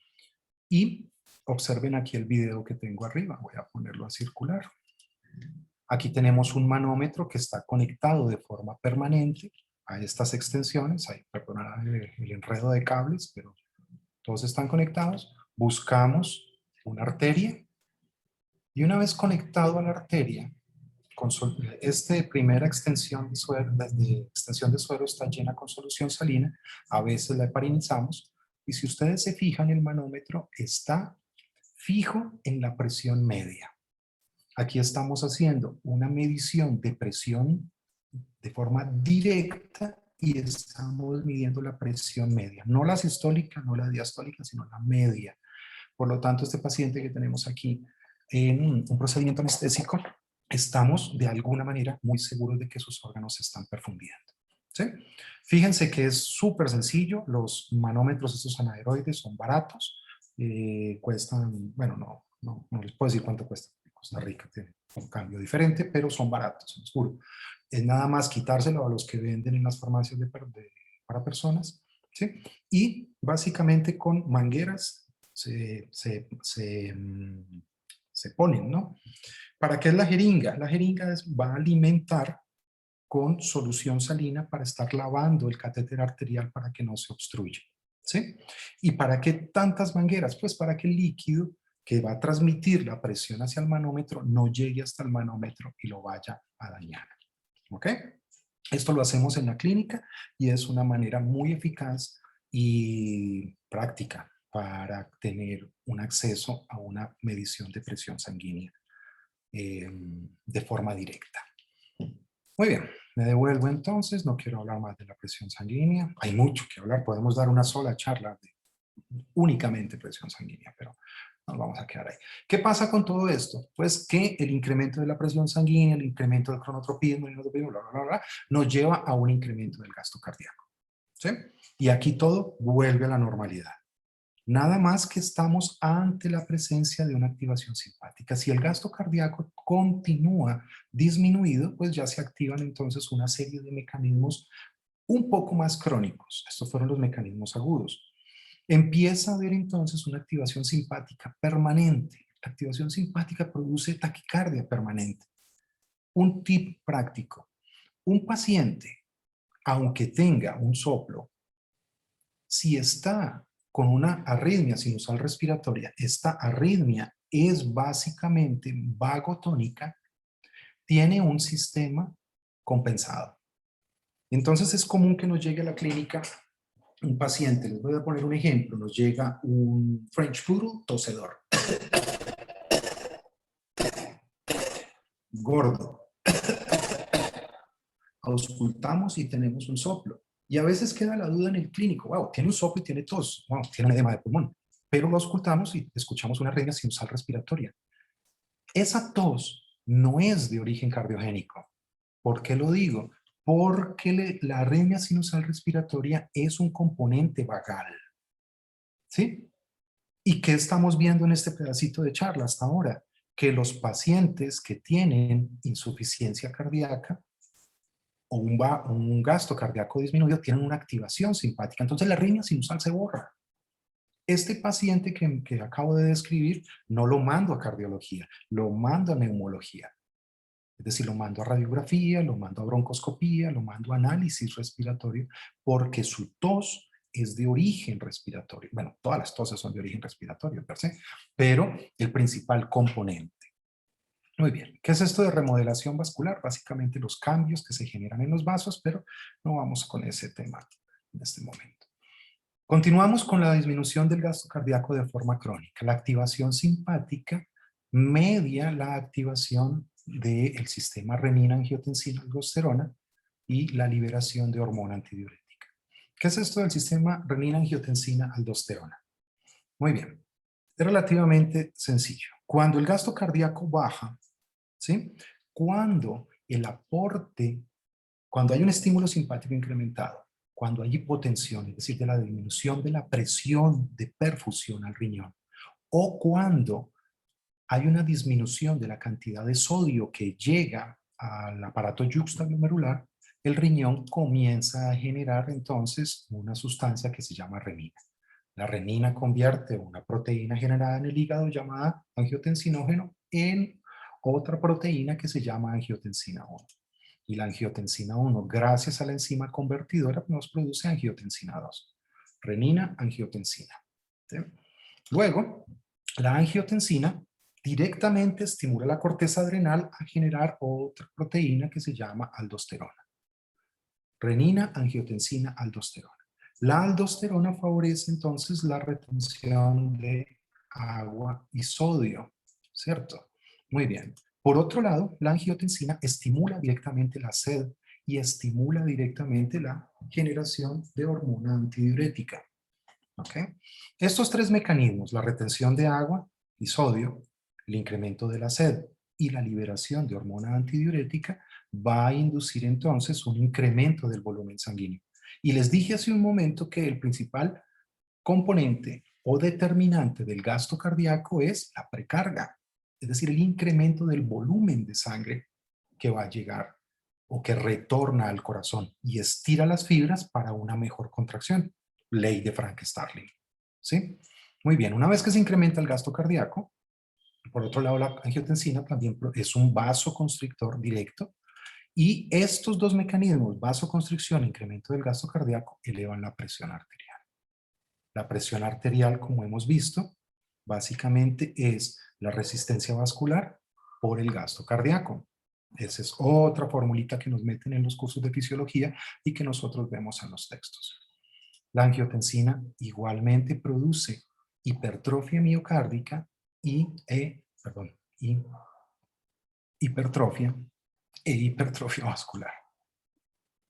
Y observen aquí el video que tengo arriba, voy a ponerlo a circular. Aquí tenemos un manómetro que está conectado de forma permanente a estas extensiones. Ahí, perdonad el enredo de cables, pero todos están conectados. Buscamos una arteria y una vez conectado a la arteria, esta primera extensión de suero está llena con solución salina, a veces la heparinizamos, y si ustedes se fijan, el manómetro está fijo en la presión media. Aquí estamos haciendo una medición de presión de forma directa y estamos midiendo la presión media, no la sistólica, no la diastólica, sino la media. Por lo tanto, este paciente que tenemos aquí en un procedimiento anestésico, estamos de alguna manera muy seguros de que sus órganos se están perfundiendo, ¿sí? Fíjense que es súper sencillo, los manómetros estos anaeroides son baratos, cuestan, bueno, no les puedo decir cuánto cuesta, Costa Rica tiene un cambio diferente, pero son baratos, se los juro. Es nada más quitárselo a los que venden en las farmacias para personas, ¿sí? Y básicamente con mangueras se ponen, ¿no? ¿Para qué es la jeringa? La jeringa va a alimentar con solución salina para estar lavando el catéter arterial para que no se obstruya, ¿sí? ¿Y para qué tantas mangueras? Pues para que el líquido que va a transmitir la presión hacia el manómetro no llegue hasta el manómetro y lo vaya a dañar, ¿ok? Esto lo hacemos en la clínica y es una manera muy eficaz y práctica para tener un acceso a una medición de presión sanguínea de forma directa. Muy bien, me devuelvo entonces, no quiero hablar más de la presión sanguínea. Hay mucho que hablar, podemos dar una sola charla de únicamente presión sanguínea, pero nos vamos a quedar ahí. ¿Qué pasa con todo esto? Pues que el incremento de la presión sanguínea, el incremento del cronotropismo, nos lleva a un incremento del gasto cardíaco, ¿sí? Y aquí todo vuelve a la normalidad. Nada más que estamos ante la presencia de una activación simpática. Si el gasto cardíaco continúa disminuido, pues ya se activan entonces una serie de mecanismos un poco más crónicos. Estos fueron los mecanismos agudos. Empieza a haber entonces una activación simpática permanente. La activación simpática produce taquicardia permanente. Un tip práctico. Un paciente, aunque tenga un soplo, si está con una arritmia sinusal respiratoria, esta arritmia es básicamente vagotónica, tiene un sistema compensado. Entonces es común que nos llegue a la clínica un paciente, les voy a poner un ejemplo, nos llega un French Poodle tosedor, gordo, auscultamos y tenemos un soplo. Y a veces queda la duda en el clínico, wow, tiene un soplo y tiene tos, wow, tiene un edema de pulmón, pero lo auscultamos y escuchamos una arritmia sinusal respiratoria. Esa tos no es de origen cardiogénico. ¿Por qué lo digo? Porque la arritmia sinusal respiratoria es un componente vagal, ¿sí? ¿Y qué estamos viendo en este pedacito de charla hasta ahora? Que los pacientes que tienen insuficiencia cardíaca o un gasto cardíaco disminuido tienen una activación simpática. Entonces la arritmia sinusal se borra. Este paciente que acabo de describir no lo mando a cardiología, lo mando a neumología. Es decir, lo mando a radiografía, lo mando a broncoscopía, lo mando a análisis respiratorio, porque su tos es de origen respiratorio. Bueno, todas las toses son de origen respiratorio per se, pero el principal componente. Muy bien, ¿qué es esto de remodelación vascular? Básicamente los cambios que se generan en los vasos, pero no vamos con ese tema en este momento. Continuamos con la disminución del gasto cardíaco de forma crónica. La activación simpática media la activación del sistema renina-angiotensina-aldosterona y la liberación de hormona antidiurética. ¿Qué es esto del sistema renina-angiotensina-aldosterona? Muy bien, es relativamente sencillo. Cuando el gasto cardíaco baja, ¿sí? Cuando el aporte, cuando hay un estímulo simpático incrementado, cuando hay hipotensión, es decir, de la disminución de la presión de perfusión al riñón, o cuando hay una disminución de la cantidad de sodio que llega al aparato yuxtaglomerular, el riñón comienza a generar entonces una sustancia que se llama renina. La renina convierte una proteína generada en el hígado llamada angiotensinógeno en otra proteína que se llama angiotensina 1. Y la angiotensina 1, gracias a la enzima convertidora, nos produce angiotensina 2. Renina, angiotensina. ¿Sí? Luego, la angiotensina directamente estimula la corteza adrenal a generar otra proteína que se llama aldosterona. Renina, angiotensina, aldosterona. La aldosterona favorece entonces la retención de agua y sodio, ¿cierto? Muy bien. Por otro lado, la angiotensina estimula directamente la sed y estimula directamente la generación de hormona antidiurética. ¿Ok? Estos tres mecanismos, la retención de agua y sodio, el incremento de la sed y la liberación de hormona antidiurética, va a inducir entonces un incremento del volumen sanguíneo. Y les dije hace un momento que el principal componente o determinante del gasto cardíaco es la precarga, es decir, el incremento del volumen de sangre que va a llegar o que retorna al corazón y estira las fibras para una mejor contracción. Ley de Frank-Starling. ¿Sí? Muy bien, una vez que se incrementa el gasto cardíaco, por otro lado la angiotensina también es un vasoconstrictor directo y estos dos mecanismos, vasoconstricción e incremento del gasto cardíaco, elevan la presión arterial. La presión arterial, como hemos visto, básicamente es la resistencia vascular por el gasto cardíaco. Esa es otra formulita que nos meten en los cursos de fisiología y que nosotros vemos en los textos. La angiotensina igualmente produce hipertrofia miocárdica y hipertrofia vascular.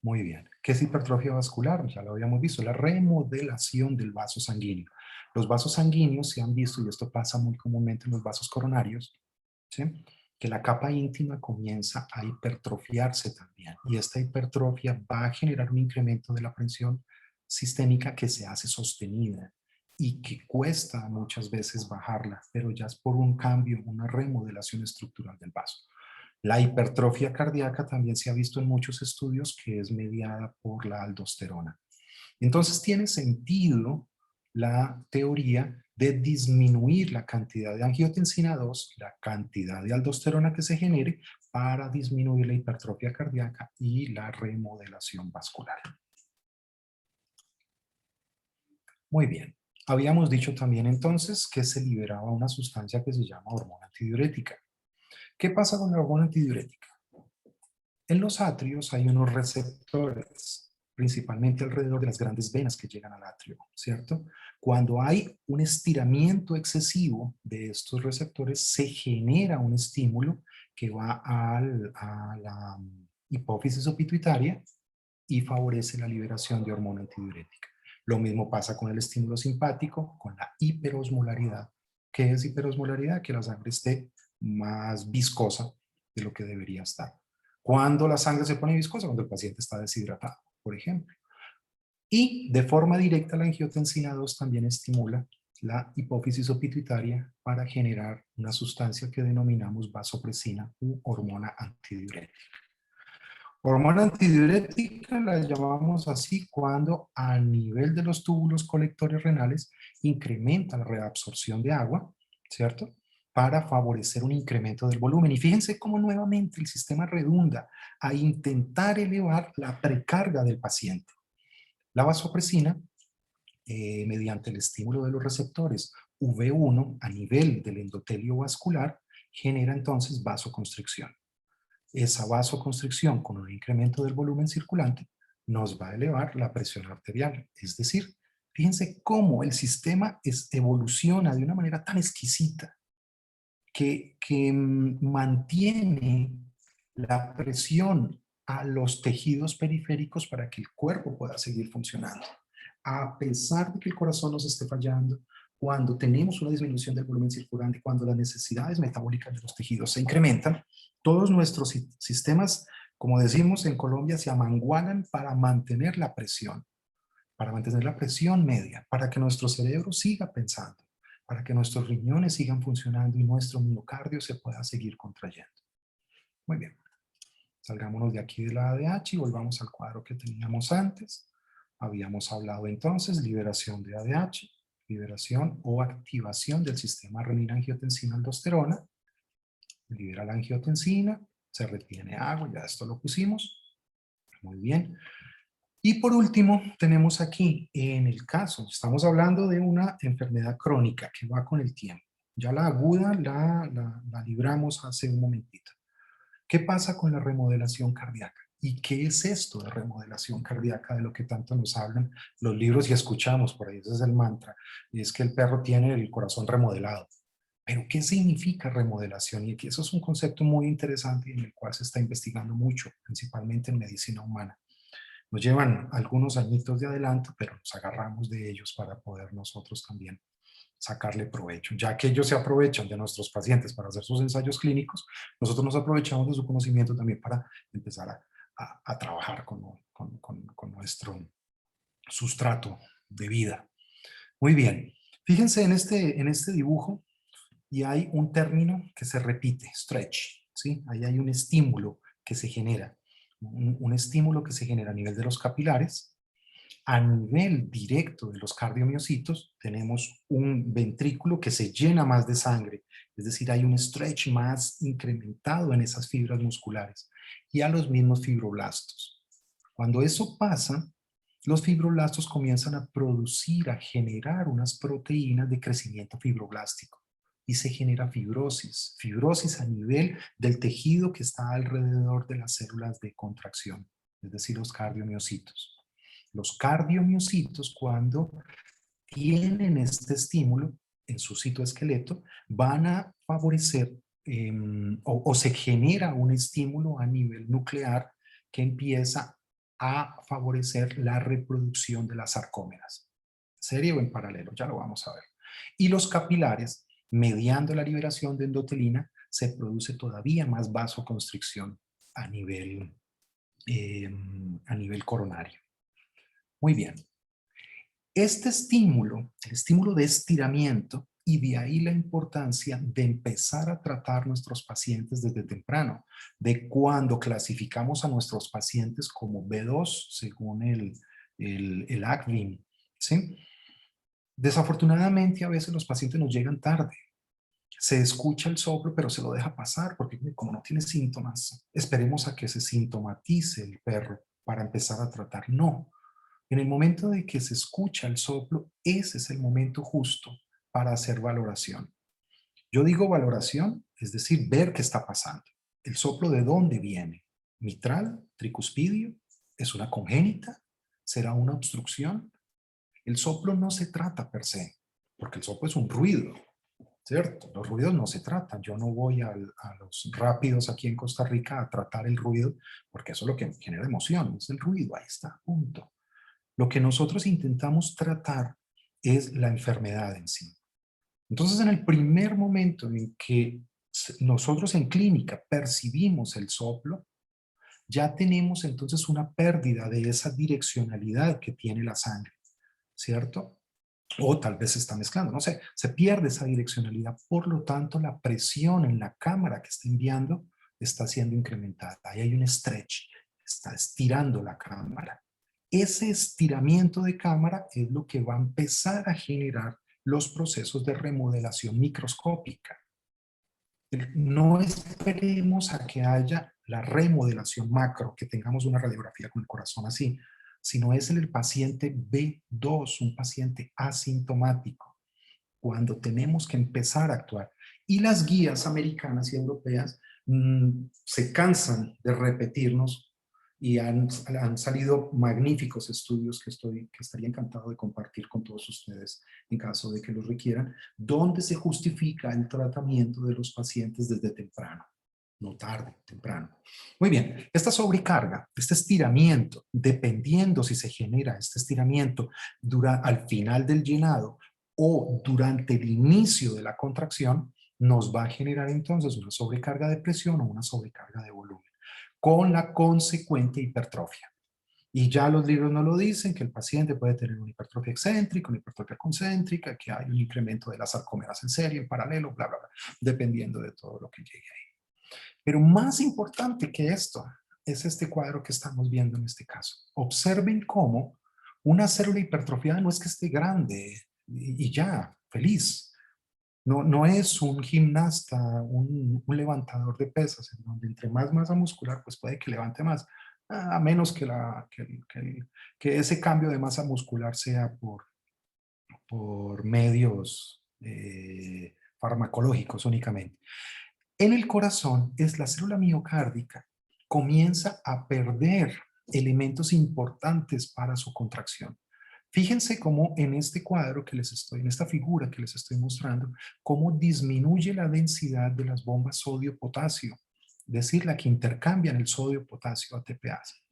Muy bien. ¿Qué es hipertrofia vascular? Ya lo habíamos visto, la remodelación del vaso sanguíneo. Los vasos sanguíneos se han visto, y esto pasa muy comúnmente en los vasos coronarios, ¿sí? Que la capa íntima comienza a hipertrofiarse también. Y esta hipertrofia va a generar un incremento de la presión sistémica que se hace sostenida y que cuesta muchas veces bajarla, pero ya es por un cambio, una remodelación estructural del vaso. La hipertrofia cardíaca también se ha visto en muchos estudios que es mediada por la aldosterona. Entonces tiene sentido la teoría de disminuir la cantidad de angiotensina 2, la cantidad de aldosterona que se genere para disminuir la hipertrofia cardíaca y la remodelación vascular. Muy bien. Habíamos dicho también entonces que se liberaba una sustancia que se llama hormona antidiurética. ¿Qué pasa con la hormona antidiurética? En los atrios hay unos receptores, principalmente alrededor de las grandes venas que llegan al atrio, ¿cierto? Cuando hay un estiramiento excesivo de estos receptores, se genera un estímulo que va a la hipófisis o pituitaria y favorece la liberación de hormona antidiurética. Lo mismo pasa con el estímulo simpático, con la hiperosmolaridad. ¿Qué es hiperosmolaridad? Que la sangre esté más viscosa de lo que debería estar. ¿Cuándo la sangre se pone viscosa? Cuando el paciente está deshidratado, por ejemplo. Y de forma directa la angiotensina 2 también estimula la hipófisis o pituitaria para generar una sustancia que denominamos vasopresina u hormona antidiurética. Hormona antidiurética la llamamos así cuando a nivel de los túbulos colectores renales incrementa la reabsorción de agua, ¿cierto? para favorecer un incremento del volumen. Y fíjense cómo nuevamente el sistema redunda a intentar elevar la precarga del paciente. La vasopresina, mediante el estímulo de los receptores V1 a nivel del endotelio vascular, genera entonces vasoconstricción. Esa vasoconstricción con un incremento del volumen circulante nos va a elevar la presión arterial. Es decir, fíjense cómo el sistema evoluciona de una manera tan exquisita que mantiene la presión a los tejidos periféricos para que el cuerpo pueda seguir funcionando. A pesar de que el corazón nos esté fallando, cuando tenemos una disminución del volumen circulante, cuando las necesidades metabólicas de los tejidos se incrementan, todos nuestros sistemas, como decimos en Colombia, se amangualan para mantener la presión media, para que nuestro cerebro siga pensando, para que nuestros riñones sigan funcionando y nuestro miocardio se pueda seguir contrayendo. Muy bien. Salgámonos de aquí de la ADH y volvamos al cuadro que teníamos antes. Habíamos hablado entonces liberación de ADH, liberación o activación del sistema renina-angiotensina-aldosterona. Libera la angiotensina, se retiene agua, ya esto lo pusimos. Muy bien. Y por último, tenemos aquí, en el caso, estamos hablando de una enfermedad crónica que va con el tiempo. Ya la aguda la libramos hace un momentito. ¿Qué pasa con la remodelación cardíaca? ¿Y qué es esto de remodelación cardíaca de lo que tanto nos hablan los libros y escuchamos por ahí? Ese es el mantra. Y es que el perro tiene el corazón remodelado. Pero ¿qué significa remodelación? Y aquí eso es un concepto muy interesante y en el cual se está investigando mucho, principalmente en medicina humana. Nos llevan algunos añitos de adelanto, pero nos agarramos de ellos para poder nosotros también sacarle provecho. Ya que ellos se aprovechan de nuestros pacientes para hacer sus ensayos clínicos, nosotros nos aprovechamos de su conocimiento también para empezar a trabajar con nuestro sustrato de vida. Muy bien. Fíjense en este dibujo y hay un término que se repite, stretch, ¿sí? Ahí hay un estímulo que se genera, un estímulo que se genera a nivel de los capilares. A nivel directo de los cardiomiocitos tenemos un ventrículo que se llena más de sangre, es decir, hay un stretch más incrementado en esas fibras musculares y a los mismos fibroblastos. Cuando eso pasa, los fibroblastos comienzan a producir, a generar unas proteínas de crecimiento fibroblástico y se genera fibrosis, fibrosis a nivel del tejido que está alrededor de las células de contracción, es decir, los cardiomiocitos. Los cardiomiocitos, cuando tienen este estímulo en su citoesqueleto, van a favorecer o se genera un estímulo a nivel nuclear que empieza a favorecer la reproducción de las sarcómeras. ¿En serio o en paralelo? Ya lo vamos a ver. Y los capilares, mediando la liberación de endotelina, se produce todavía más vasoconstricción a nivel coronario. Muy bien. Este estímulo, el estímulo de estiramiento, y de ahí la importancia de empezar a tratar nuestros pacientes desde temprano, de cuando clasificamos a nuestros pacientes como B2 según el ACVIM, ¿sí? Desafortunadamente a veces los pacientes nos llegan tarde. Se escucha el soplo, pero se lo deja pasar porque como no tiene síntomas, esperemos a que se sintomatice el perro para empezar a tratar. No. En el momento de que se escucha el soplo, ese es el momento justo para hacer valoración. Yo digo valoración, es decir, ver qué está pasando. ¿El soplo de dónde viene? ¿Mitral? ¿Tricuspidio? ¿Es una congénita? ¿Será una obstrucción? El soplo no se trata per se, porque el soplo es un ruido, ¿cierto? Los ruidos no se tratan. Yo no voy a los rápidos aquí en Costa Rica a tratar el ruido, porque eso es lo que genera emoción, es el ruido, ahí está, punto. Lo que nosotros intentamos tratar es la enfermedad en sí. Entonces, en el primer momento en que nosotros en clínica percibimos el soplo, ya tenemos entonces una pérdida de esa direccionalidad que tiene la sangre, ¿cierto? O tal vez se está mezclando, no sé, se pierde esa direccionalidad. Por lo tanto, la presión en la cámara que está enviando está siendo incrementada. Ahí hay un stretch, está estirando la cámara. Ese estiramiento de cámara es lo que va a empezar a generar los procesos de remodelación microscópica. No esperemos a que haya la remodelación macro, que tengamos una radiografía con el corazón así, sino es en el paciente B2, un paciente asintomático, cuando tenemos que empezar a actuar. Y las guías americanas y europeas se cansan de repetirnos y han salido magníficos estudios que estaría encantado de compartir con todos ustedes en caso de que los requieran, donde se justifica el tratamiento de los pacientes desde temprano. No tarde, temprano. Muy bien, esta sobrecarga, este estiramiento, dependiendo si se genera este estiramiento al final del llenado o durante el inicio de la contracción, nos va a generar entonces una sobrecarga de presión o una sobrecarga de volumen, con la consecuente hipertrofia. Y ya los libros nos lo dicen, que el paciente puede tener una hipertrofia excéntrica, una hipertrofia concéntrica, que hay un incremento de las sarcómeras en serie, en paralelo, bla, bla, bla, dependiendo de todo lo que llegue ahí. Pero más importante que esto es este cuadro que estamos viendo en este caso. Observen cómo una célula hipertrofiada no es que esté grande y ya, feliz. No es un gimnasta, un levantador de pesas, en donde entre más masa muscular, pues puede que levante más, a menos que ese cambio de masa muscular sea por medios farmacológicos únicamente. En el corazón, es la célula miocárdica comienza a perder elementos importantes para su contracción. Fíjense cómo en este cuadro en esta figura que les estoy mostrando, cómo disminuye la densidad de las bombas sodio-potasio, es decir, la que intercambian el sodio-potasio ATPase.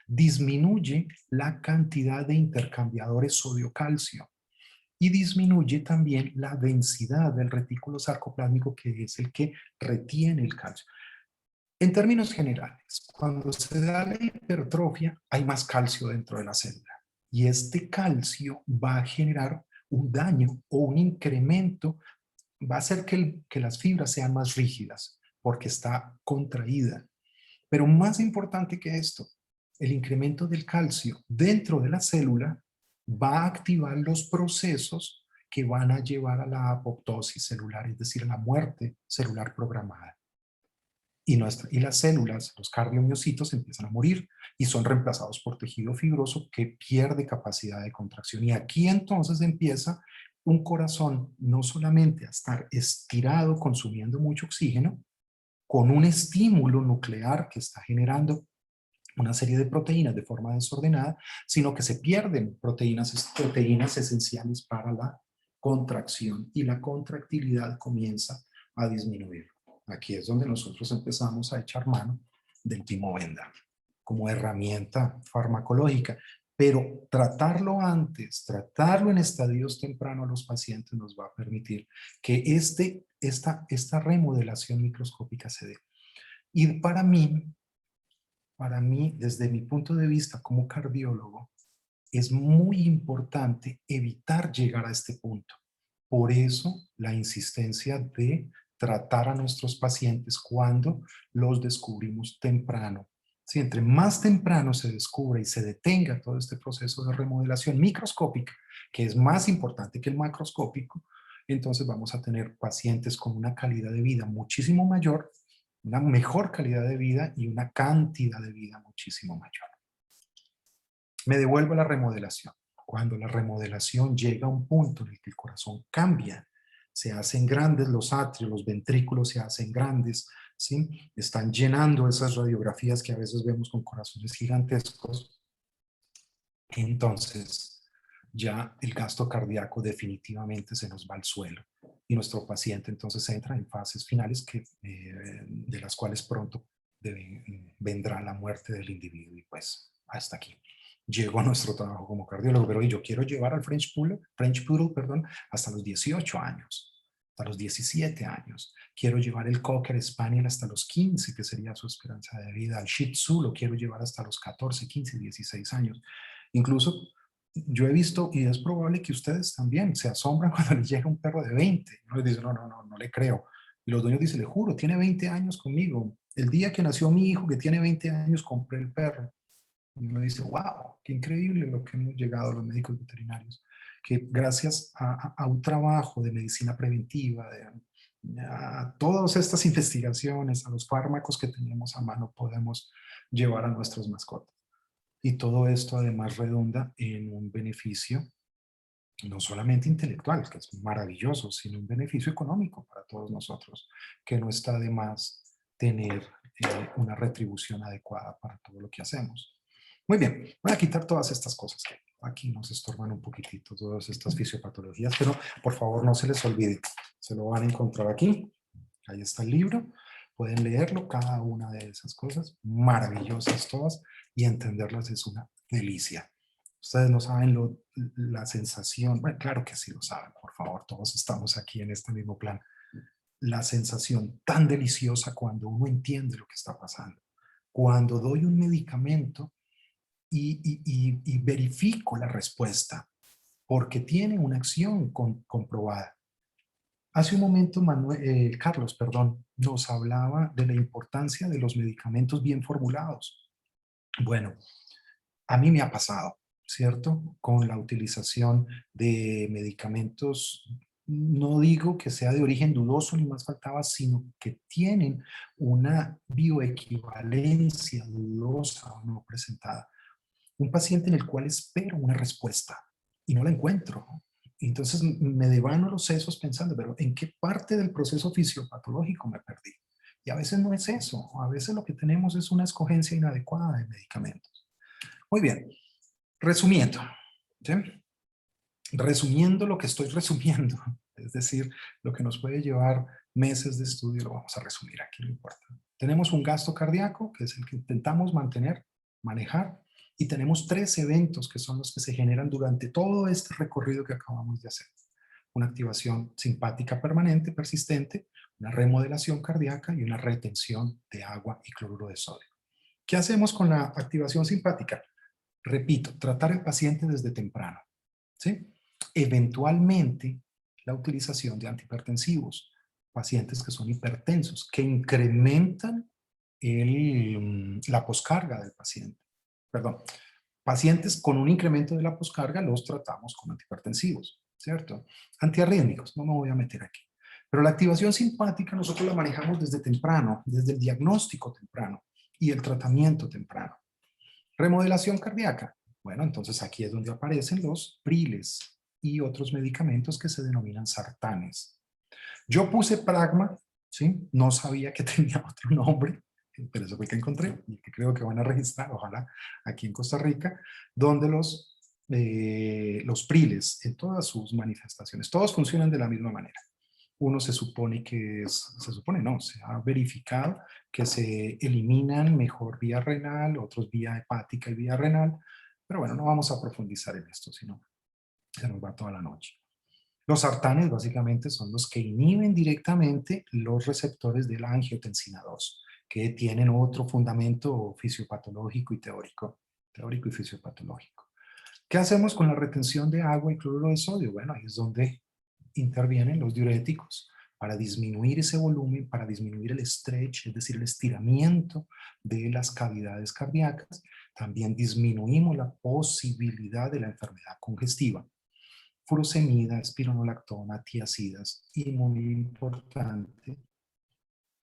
Disminuye la cantidad de intercambiadores sodio-calcio y disminuye también la densidad del retículo sarcoplásmico, que es el que retiene el calcio. En términos generales, cuando se da la hipertrofia, hay más calcio dentro de la célula. Y este calcio va a generar un daño o un incremento, va a hacer que las fibras sean más rígidas porque está contraída. Pero más importante que esto, el incremento del calcio dentro de la célula va a activar los procesos que van a llevar a la apoptosis celular, es decir, a la muerte celular programada. Y las células, los cardiomiocitos, empiezan a morir y son reemplazados por tejido fibroso que pierde capacidad de contracción. Y aquí entonces empieza un corazón no solamente a estar estirado, consumiendo mucho oxígeno, con un estímulo nuclear que está generando una serie de proteínas de forma desordenada, sino que se pierden proteínas esenciales para la contracción y la contractilidad comienza a disminuir. Aquí es donde nosotros empezamos a echar mano del timovenda como herramienta farmacológica, pero tratarlo antes, tratarlo en estadios tempranos a los pacientes nos va a permitir que esta remodelación microscópica se dé. Y para mí, desde mi punto de vista como cardiólogo, es muy importante evitar llegar a este punto. Por eso la insistencia de tratar a nuestros pacientes cuando los descubrimos temprano. Si entre más temprano se descubra y se detenga todo este proceso de remodelación microscópica, que es más importante que el macroscópico, entonces vamos a tener pacientes con una calidad de vida muchísimo mayor, una mejor calidad de vida y una cantidad de vida muchísimo mayor. Me devuelvo a la remodelación. Cuando la remodelación llega a un punto en el que el corazón cambia, se hacen grandes los atrios, los ventrículos se hacen grandes, ¿sí? Están llenando esas radiografías que a veces vemos con corazones gigantescos. Entonces, ya el gasto cardíaco definitivamente se nos va al suelo y nuestro paciente entonces entra en fases finales de las cuales pronto vendrá la muerte del individuo. Y pues hasta aquí llegó nuestro trabajo como cardiólogo, pero yo quiero llevar al French Poodle, hasta los 18 años, hasta los 17 años. Quiero llevar el Cocker Spaniel hasta los 15, que sería su esperanza de vida. Al Shih Tzu lo quiero llevar hasta los 14, 15, 16 años. Incluso yo he visto, y es probable que ustedes también se asombran cuando les llega un perro de 20. Y uno les dice, no le creo. Y los dueños dicen, le juro, tiene 20 años conmigo. El día que nació mi hijo, que tiene 20 años, compré el perro. Y uno dice, wow, qué increíble lo que hemos llegado los médicos veterinarios. Que gracias a un trabajo de medicina preventiva, A todas estas investigaciones, a los fármacos que tenemos a mano, podemos llevar a nuestros mascotas. Y todo esto además redunda en un beneficio no solamente intelectual, que es maravilloso, sino un beneficio económico para todos nosotros, que no está de más tener una retribución adecuada para todo lo que hacemos. Muy bien, voy a quitar todas estas cosas que aquí nos estorban un poquitito, todas estas fisiopatologías, pero por favor no se les olvide, se lo van a encontrar aquí, ahí está el libro, pueden leerlo, cada una de esas cosas, maravillosas todas, y entenderlas es una delicia. Ustedes no saben la sensación, bueno, claro que sí lo saben, por favor, todos estamos aquí en este mismo plan. La sensación tan deliciosa cuando uno entiende lo que está pasando. Cuando doy un medicamento y verifico la respuesta, porque tiene una acción comprobada. Hace un momento Carlos, perdón, nos hablaba de la importancia de los medicamentos bien formulados. Bueno, a mí me ha pasado, ¿cierto? Con la utilización de medicamentos, no digo que sea de origen dudoso ni más faltaba, sino que tienen una bioequivalencia dudosa o no presentada. Un paciente en el cual espero una respuesta y no la encuentro. Entonces me devano los sesos pensando, pero ¿en qué parte del proceso fisiopatológico me perdí? Y a veces no es eso, a veces lo que tenemos es una escogencia inadecuada de medicamentos. Muy bien, resumiendo, ¿sí? Resumiendo lo que estoy resumiendo, es decir, lo que nos puede llevar meses de estudio, lo vamos a resumir aquí, no importa. Tenemos un gasto cardíaco, que es el que intentamos mantener, manejar, y tenemos 3 eventos que son los que se generan durante todo este recorrido que acabamos de hacer. Una activación simpática permanente, persistente, una remodelación cardíaca y una retención de agua y cloruro de sodio. ¿Qué hacemos con la activación simpática? Repito, tratar al paciente desde temprano, ¿sí? Eventualmente, la utilización de antihipertensivos, pacientes que son hipertensos, que incrementan la poscarga del paciente. Perdón, pacientes con un incremento de la poscarga los tratamos con antihipertensivos, ¿cierto? Antiarrítmicos, no me voy a meter aquí. Pero la activación simpática nosotros la manejamos desde temprano, desde el diagnóstico temprano y el tratamiento temprano. Remodelación cardíaca. Bueno, entonces aquí es donde aparecen los priles y otros medicamentos que se denominan sartanes. Yo puse Pragma, ¿sí? No sabía que tenía otro nombre, pero eso fue el que encontré y que creo que van a registrar, ojalá, aquí en Costa Rica, donde los priles, en todas sus manifestaciones, todos funcionan de la misma manera. Uno se supone que se ha verificado que se eliminan mejor vía renal, otros vía hepática y vía renal, pero bueno, no vamos a profundizar en esto, sino se nos va toda la noche. Los sartanes básicamente son los que inhiben directamente los receptores de la angiotensina 2, que tienen otro fundamento fisiopatológico y teórico y fisiopatológico. ¿Qué hacemos con la retención de agua y cloruro de sodio? Bueno, ahí es donde intervienen los diuréticos para disminuir ese volumen, para disminuir el stretch, es decir, el estiramiento de las cavidades cardíacas. También disminuimos la posibilidad de la enfermedad congestiva. Furosemida, espironolactona, tiazidas y muy importante,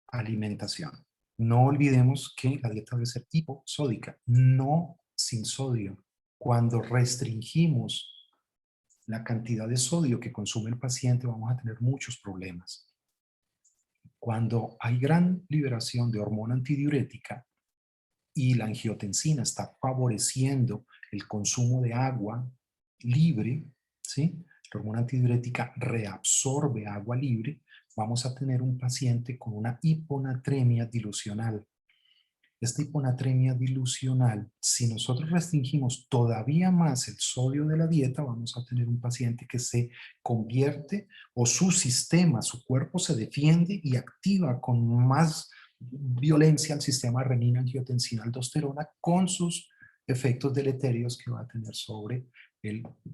alimentación. No olvidemos que la dieta debe ser hiposódica, no sin sodio. Cuando restringimos la cantidad de sodio que consume el paciente, vamos a tener muchos problemas. Cuando hay gran liberación de hormona antidiurética y la angiotensina está favoreciendo el consumo de agua libre, ¿sí? La hormona antidiurética reabsorbe agua libre, vamos a tener un paciente con una hiponatremia dilucional. Esta hiponatremia dilucional, si nosotros restringimos todavía más el sodio de la dieta, vamos a tener un paciente que se convierte, o su sistema, su cuerpo se defiende y activa con más violencia el sistema renina-angiotensina-aldosterona con sus efectos deleterios que va a tener sobre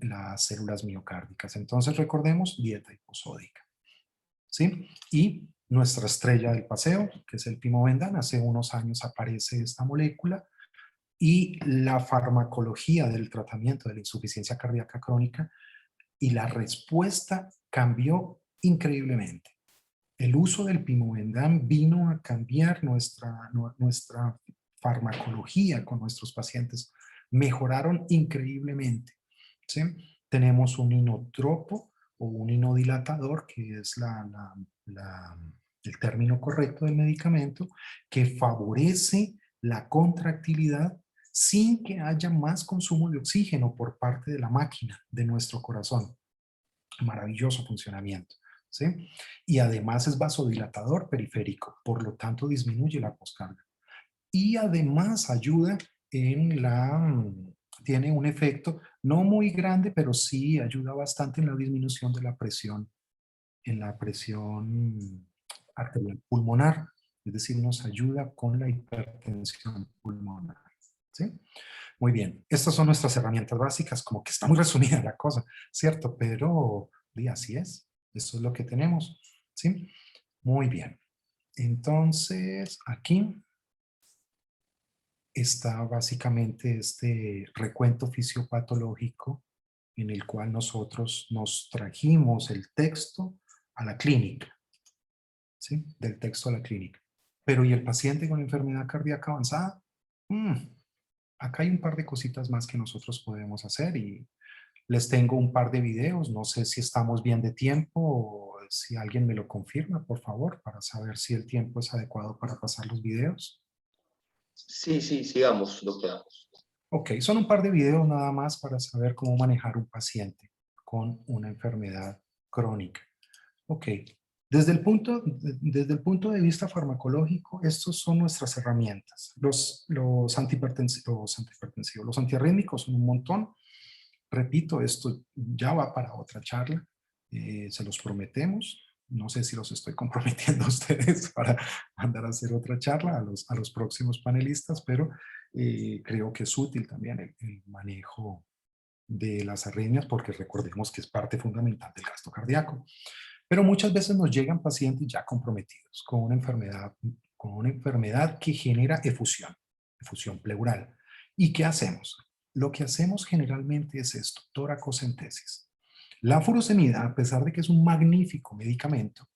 las células miocárdicas. Entonces recordemos, dieta hiposódica, ¿sí? Y nuestra estrella del paseo, que es el pimobendan, hace unos años aparece esta molécula y la farmacología del tratamiento de la insuficiencia cardíaca crónica y la respuesta cambió increíblemente. El uso del Pimobendan vino a cambiar nuestra farmacología con nuestros pacientes. Mejoraron increíblemente, ¿sí? Tenemos un inotropo o un inodilatador, que es el término correcto del medicamento, que favorece la contractilidad sin que haya más consumo de oxígeno por parte de la máquina de nuestro corazón. Maravilloso funcionamiento, ¿sí? Y además es vasodilatador periférico, por lo tanto disminuye la poscarga. Y además ayuda tiene un efecto no muy grande, pero sí ayuda bastante en la disminución de la presión, en la presión arterial pulmonar, es decir, nos ayuda con la hipertensión pulmonar, ¿sí? Muy bien, estas son nuestras herramientas básicas, como que está muy resumida la cosa, ¿cierto? Pero así es, eso es lo que tenemos, ¿sí? Muy bien, entonces aquí está básicamente este recuento fisiopatológico en el cual nosotros nos trajimos el texto a la clínica, ¿sí? Del texto a la clínica. Pero ¿y el paciente con enfermedad cardíaca avanzada? Acá hay un par de cositas más que nosotros podemos hacer y les tengo un par de videos. No sé si estamos bien de tiempo o si alguien me lo confirma, por favor, para saber si el tiempo es adecuado para pasar los videos. Sí, sí, sigamos, doctora. Ok, son un par de videos nada más para saber cómo manejar un paciente con una enfermedad crónica. Ok, desde el punto de vista farmacológico, estos son nuestras herramientas. Los antihipertensivos, los antiarrítmicos son un montón. Repito, esto ya va para otra charla, se los prometemos. No sé si los estoy comprometiendo a ustedes para mandar a hacer otra charla a los próximos panelistas, pero creo que es útil también el manejo de las arritmias, porque recordemos que es parte fundamental del gasto cardíaco. Pero muchas veces nos llegan pacientes ya comprometidos con una enfermedad que genera efusión pleural. ¿Y qué hacemos? Lo que hacemos generalmente es esto, toracocentesis. La furosemida, a pesar de que es un magnífico medicamento,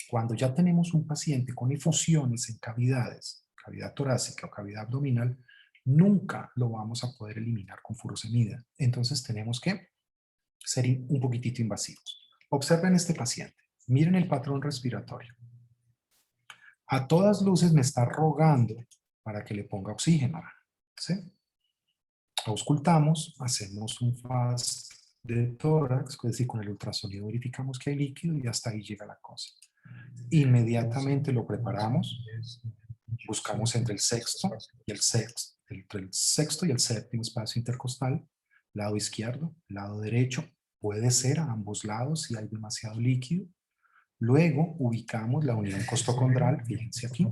cuando ya tenemos un paciente con efusiones en cavidades, cavidad torácica o cavidad abdominal, nunca lo vamos a poder eliminar con furosemida. Entonces tenemos que ser un poquitito invasivos. Observen este paciente. Miren el patrón respiratorio. A todas luces me está rogando para que le ponga oxígeno, ¿sí? Auscultamos, hacemos un FAST de tórax, es decir, con el ultrasonido verificamos que hay líquido y hasta ahí llega la cosa. Inmediatamente lo preparamos, buscamos entre el sexto y el séptimo espacio intercostal, lado izquierdo, lado derecho, puede ser a ambos lados si hay demasiado líquido. Luego ubicamos la unión costocondral, fíjense aquí,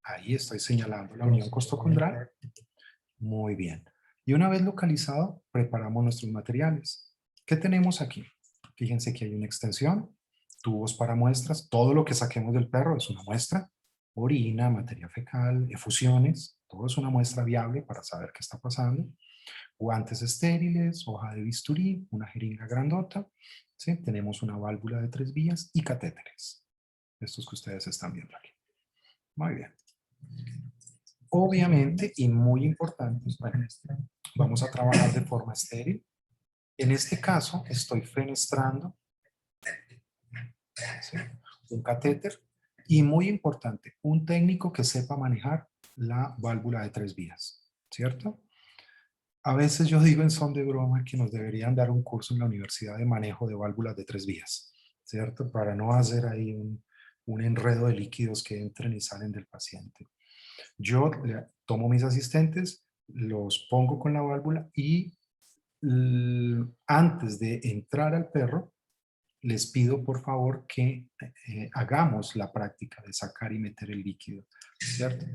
ahí estoy señalando la unión costocondral. Muy bien. Y una vez localizado, preparamos nuestros materiales. ¿Qué tenemos aquí? Fíjense que hay una extensión, tubos para muestras, todo lo que saquemos del perro es una muestra, orina, materia fecal, efusiones, todo es una muestra viable para saber qué está pasando. Guantes estériles, hoja de bisturí, una jeringa grandota, ¿sí? Tenemos una válvula de 3 vías y catéteres. Estos que ustedes están viendo aquí. Muy bien. Obviamente, y muy importante, bueno, vamos a trabajar de forma estéril. En este caso, estoy fenestrando, ¿sí?, un catéter y, muy importante, un técnico que sepa manejar la válvula de 3 vías, ¿cierto? A veces yo digo en son de broma que nos deberían dar un curso en la universidad de manejo de válvulas de 3 vías, ¿cierto? Para no hacer ahí un enredo de líquidos que entren y salen del paciente. Yo tomo mis asistentes, los pongo con la válvula y antes de entrar al perro, les pido por favor que hagamos la práctica de sacar y meter el líquido, ¿cierto?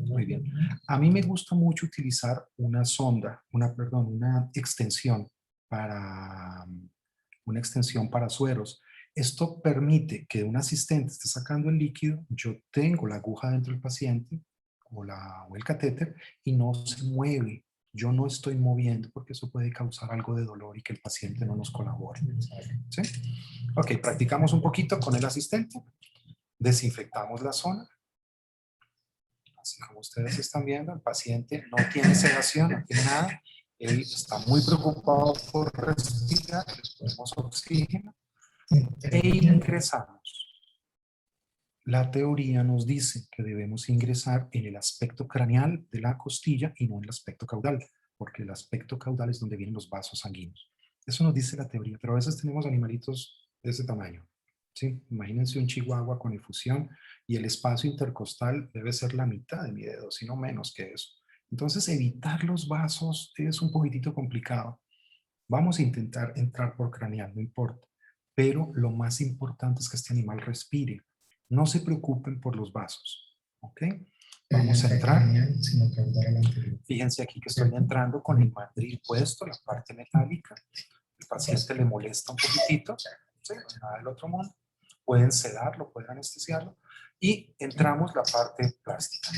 Muy bien. A mí me gusta mucho utilizar una sonda, una extensión para sueros. Esto permite que un asistente esté sacando el líquido, yo tengo la aguja dentro del paciente o el catéter y no se mueve. Yo no estoy moviendo porque eso puede causar algo de dolor y que el paciente no nos colabore, ¿sí? Ok, practicamos un poquito con el asistente. Desinfectamos la zona. Así como ustedes están viendo, el paciente no tiene sedación, no tiene nada. Él está muy preocupado por respirar, le ponemos oxígeno e ingresamos. La teoría nos dice que debemos ingresar en el aspecto craneal de la costilla y no en el aspecto caudal, porque el aspecto caudal es donde vienen los vasos sanguíneos. Eso nos dice la teoría, pero a veces tenemos animalitos de ese tamaño. ¿Sí? Imagínense un chihuahua con efusión y el espacio intercostal debe ser la mitad de mi dedo, si no menos que eso. Entonces, evitar los vasos es un poquitito complicado. Vamos a intentar entrar por craneal, no importa. Pero lo más importante es que este animal respire. No se preocupen por los vasos. ¿Ok? Vamos a entrar. Fíjense aquí que estoy entrando con el mandril puesto, la parte metálica. El paciente le molesta un poquitito. ¿Sí? Nada del otro mundo. Pueden sedarlo, pueden anestesiarlo. Y entramos la parte plástica.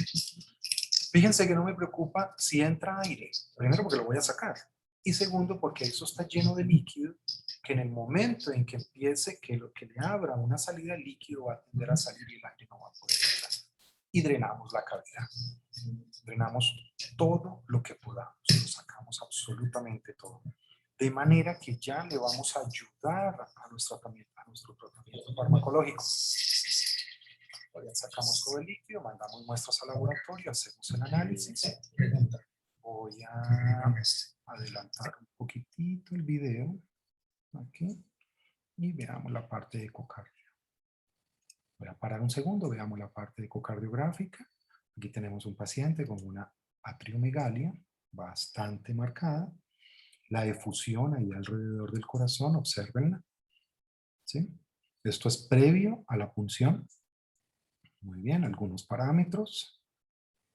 Fíjense que no me preocupa si entra aire. Primero porque lo voy a sacar. Y segundo porque eso está lleno de líquido que en el momento en que empiece que lo que le abra una salida, el líquido va a tender a salir y el aire no va a poder entrar. Y drenamos la cavidad. Drenamos todo lo que podamos. Lo sacamos absolutamente todo. De manera que ya le vamos a ayudar a nuestro tratamiento farmacológico. Ya sacamos todo el líquido, mandamos muestras al laboratorio, hacemos el análisis. Voy a adelantar un poquitito el video aquí y veamos la parte de ecocardio. Voy a parar un segundo, veamos la parte ecocardiográfica. Aquí tenemos un paciente con una atriomegalia bastante marcada. La efusión ahí alrededor del corazón, obsérvenla. ¿Sí? Esto es previo a la punción. Muy bien, algunos parámetros.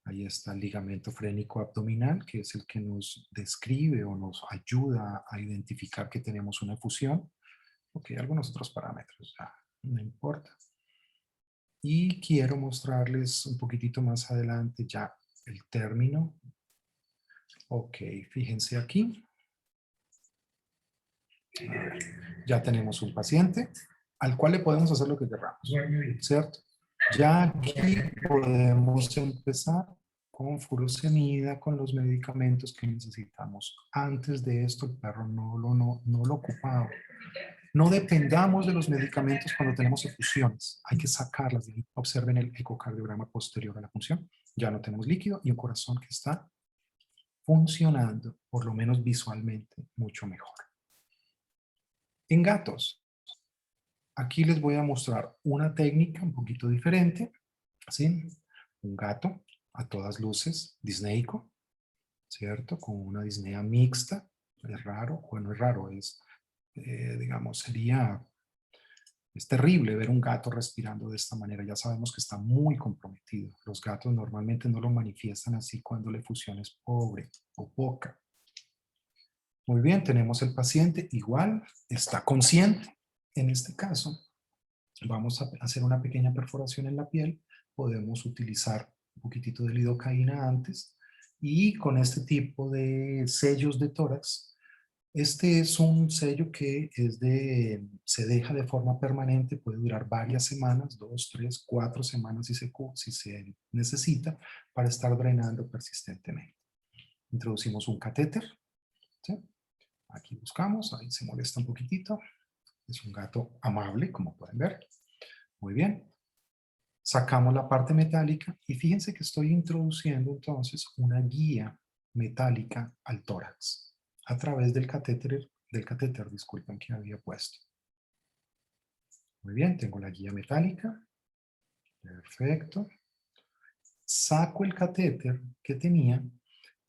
Ahí está el ligamento frénico abdominal, que es el que nos describe o nos ayuda a identificar que tenemos una efusión. Ok, algunos otros parámetros, ya no importa. Y quiero mostrarles un poquitito más adelante ya el término. Ok, fíjense aquí. A ver, ya tenemos un paciente al cual le podemos hacer lo que queramos, ¿cierto? Ya aquí podemos empezar con furosemida, con los medicamentos que necesitamos. Antes de esto, el perro no lo ocupaba. No dependamos de los medicamentos cuando tenemos efusiones. Hay que sacarlas de ahí. Observen el ecocardiograma posterior a la punción. Ya no tenemos líquido y un corazón que está funcionando, por lo menos visualmente, mucho mejor. En gatos, aquí les voy a mostrar una técnica un poquito diferente. ¿Sí? Un gato, a todas luces, disneico, ¿cierto? Con una disnea mixta. Es raro, bueno, es raro, es, digamos, es terrible ver un gato respirando de esta manera. Ya sabemos que está muy comprometido. Los gatos normalmente no lo manifiestan así cuando la efusión es pobre o poca. Muy bien, tenemos el paciente igual, está consciente. En este caso, vamos a hacer una pequeña perforación en la piel. Podemos utilizar un poquitito de lidocaína antes y con este tipo de sellos de tórax. Este es un sello que se deja de forma permanente, puede durar varias semanas, 2, 3, 4 semanas si se necesita, para estar drenando persistentemente. Introducimos un catéter. ¿Sí? Aquí buscamos, ahí se molesta un poquitito. Es un gato amable, como pueden ver. Muy bien. Sacamos la parte metálica y fíjense que estoy introduciendo entonces una guía metálica al tórax a través del catéter, disculpen, que había puesto. Muy bien, tengo la guía metálica. Perfecto. Saco el catéter que tenía.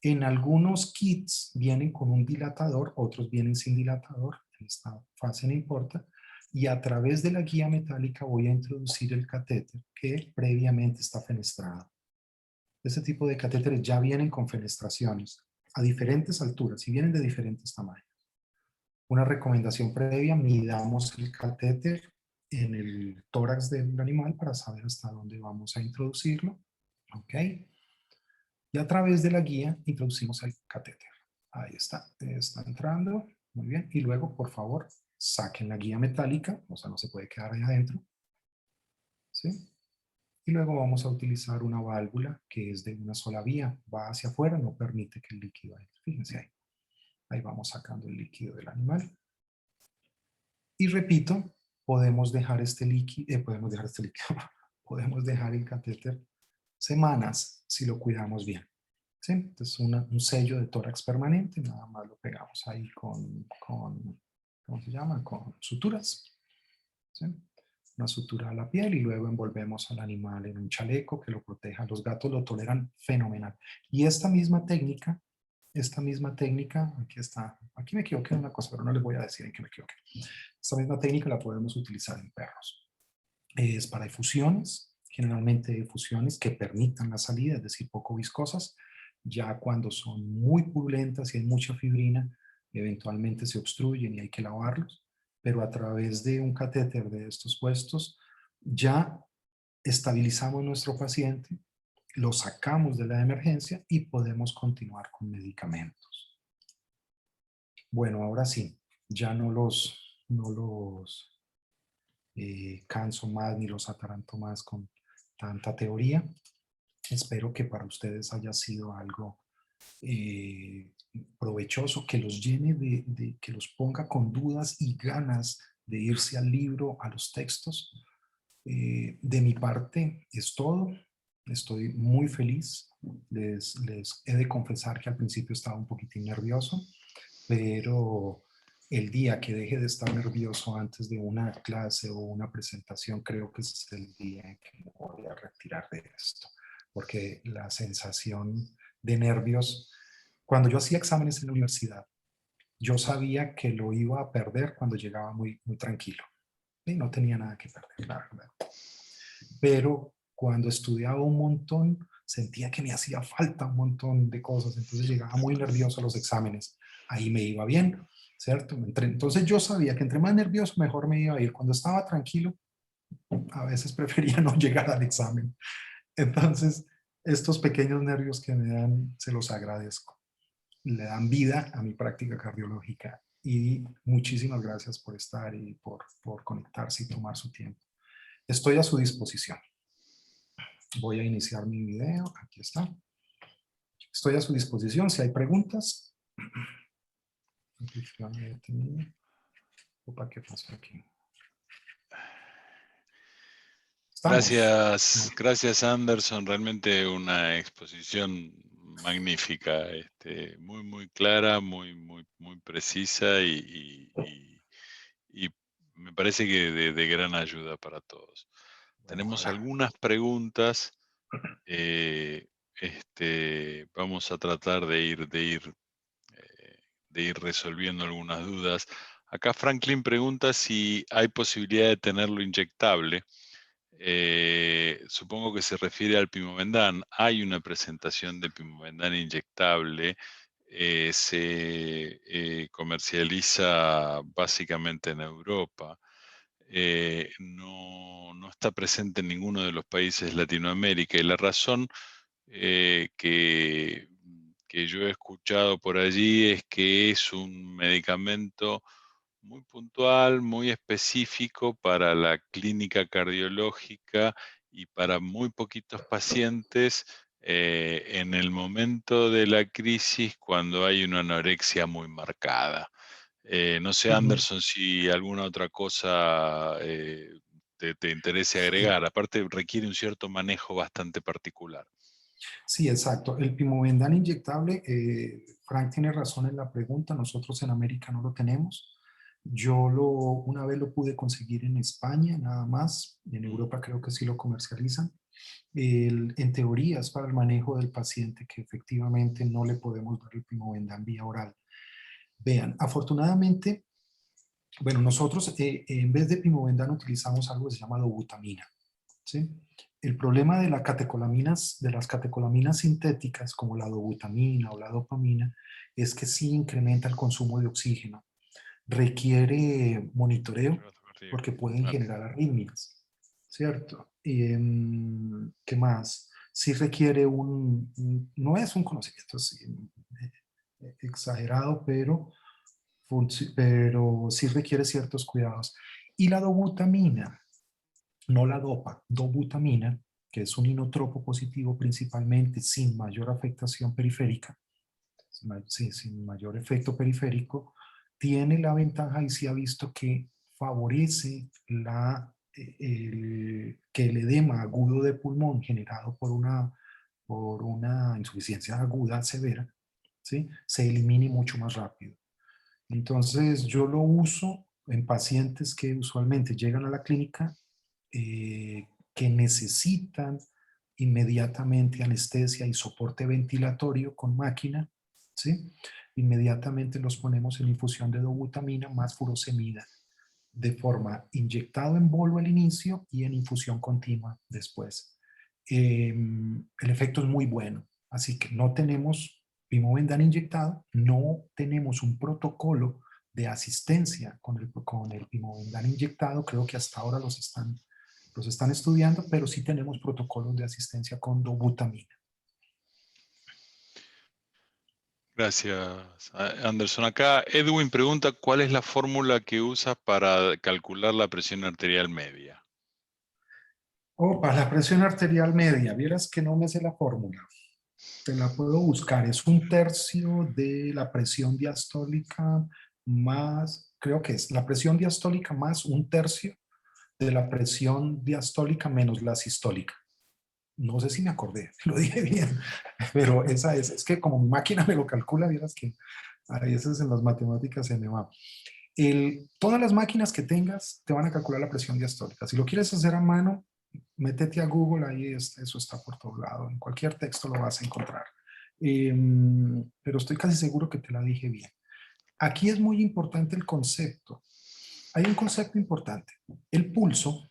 En algunos kits vienen con un dilatador, otros vienen sin dilatador. En esta fase no importa. Y a través de la guía metálica voy a introducir el catéter que previamente está fenestrado. Este tipo de catéteres ya vienen con fenestraciones a diferentes alturas y vienen de diferentes tamaños. Una recomendación previa, midamos el catéter en el tórax del animal para saber hasta dónde vamos a introducirlo. ¿Ok? Y a través de la guía introducimos el catéter. Ahí está entrando. Muy bien. Y luego, por favor, saquen la guía metálica, o sea, no se puede quedar ahí adentro. ¿Sí? Y luego vamos a utilizar una válvula que es de una sola vía, va hacia afuera, no permite que el líquido entre. Fíjense ahí. Ahí vamos sacando el líquido del animal. Y repito, podemos dejar este líquido, podemos dejar el catéter semanas si lo cuidamos bien. ¿Sí? Entonces un sello de tórax permanente, nada más lo pegamos ahí con ¿cómo se llama? Con suturas. ¿Sí? Una sutura a la piel y luego envolvemos al animal en un chaleco que lo proteja. Los gatos lo toleran fenomenal. Y esta misma técnica, aquí está, aquí me equivoqué en una cosa, pero no les voy a decir en qué me equivoqué. Esta misma técnica la podemos utilizar en perros. Es para efusiones, generalmente efusiones que permitan la salida, es decir, poco viscosas. Ya cuando son muy purulentas y hay mucha fibrina, eventualmente se obstruyen y hay que lavarlos, pero a través de un catéter de estos puestos ya estabilizamos a nuestro paciente, lo sacamos de la emergencia y podemos continuar con medicamentos. Bueno, ahora sí, ya no los canso más ni los ataranto más con tanta teoría. Espero que para ustedes haya sido algo provechoso, que los llene que los ponga con dudas y ganas de irse al libro, a los textos. De mi parte es todo. Estoy muy feliz. Les he de confesar que al principio estaba un poquitín nervioso, pero el día que deje de estar nervioso antes de una clase o una presentación, creo que es el día en que me voy a retirar de esto, porque la sensación de nervios, cuando yo hacía exámenes en la universidad, yo sabía que lo iba a perder cuando llegaba muy, muy tranquilo y no tenía nada que perder, la verdad. Pero cuando estudiaba un montón, sentía que me hacía falta un montón de cosas, entonces llegaba muy nervioso a los exámenes. Ahí me iba bien, ¿cierto? Entonces yo sabía que entre más nervioso, mejor me iba a ir. Cuando estaba tranquilo, a veces prefería no llegar al examen. Entonces, estos pequeños nervios que me dan, se los agradezco. Le dan vida a mi práctica cardiológica y muchísimas gracias por estar y por conectarse y tomar su tiempo. Estoy a su disposición. Voy a iniciar mi video. Aquí está. Estoy a su disposición. Si hay preguntas. Opa, ¿qué pasó aquí? ¿Estamos? Gracias Anderson, realmente una exposición magnífica, muy muy clara, muy precisa y me parece que de gran ayuda para todos. Tenemos algunas preguntas, vamos a tratar de ir resolviendo algunas dudas. Acá Franklin pregunta si hay posibilidad de tenerlo inyectable. Supongo que se refiere al Pimovendan. Hay una presentación de Pimovendan inyectable. Se comercializa básicamente en Europa. No está presente en ninguno de los países de Latinoamérica. Y la razón que yo he escuchado por allí es que es un medicamento muy puntual, muy específico para la clínica cardiológica y para muy poquitos pacientes en el momento de la crisis cuando hay una anorexia muy marcada. No sé, Anderson, si alguna otra cosa te interese agregar. Aparte, requiere un cierto manejo bastante particular. Sí, exacto. El Pimovendan inyectable, Frank tiene razón en la pregunta, nosotros en América no lo tenemos. Una vez lo pude conseguir en España, nada más. En Europa creo que sí lo comercializan. En teoría es para el manejo del paciente que efectivamente no le podemos dar el Pimovendan vía oral. Vean, afortunadamente, bueno, nosotros en vez de Pimovendan utilizamos algo que se llama dobutamina. ¿Sí? El problema de las catecolaminas sintéticas, como la dobutamina o la dopamina, es que sí incrementa el consumo de oxígeno. Requiere monitoreo porque pueden generar arritmias, ¿cierto? ¿Qué más? Sí requiere no es un conocimiento así, exagerado, pero pero sí requiere ciertos cuidados. Y la dobutamina, no la dopa, dobutamina, que es un inotropo positivo principalmente, sin mayor afectación periférica, sin mayor efecto periférico, tiene la ventaja y se ha visto que favorece que el edema agudo de pulmón generado por una insuficiencia aguda severa, ¿sí?, se elimine mucho más rápido. Entonces yo lo uso en pacientes que usualmente llegan a la clínica que necesitan inmediatamente anestesia y soporte ventilatorio con máquina, ¿sí? Inmediatamente los ponemos en infusión de dobutamina más furosemida, de forma inyectado en bolo al inicio y en infusión continua después. El efecto es muy bueno, así que no tenemos Pimobendan inyectado, no tenemos un protocolo de asistencia con el Pimobendan inyectado, creo que hasta ahora los están estudiando, pero sí tenemos protocolos de asistencia con dobutamina. Gracias, Anderson. Acá Edwin pregunta, ¿cuál es la fórmula que usas para calcular la presión arterial media? Para la presión arterial media, vieras que no me sé la fórmula. Te la puedo buscar. Es 1/3 de la presión diastólica más, creo que es la presión diastólica más 1/3 de la presión diastólica menos la sistólica. No sé si me acordé, lo dije bien, pero esa es que como mi máquina me lo calcula, vieras que a veces en las matemáticas se me va. Todas las máquinas que tengas te van a calcular la presión diastólica. Si lo quieres hacer a mano, métete a Google, ahí eso está por todo lado. En cualquier texto lo vas a encontrar. Pero estoy casi seguro que te la dije bien. Aquí es muy importante el concepto. Hay un concepto importante. El pulso,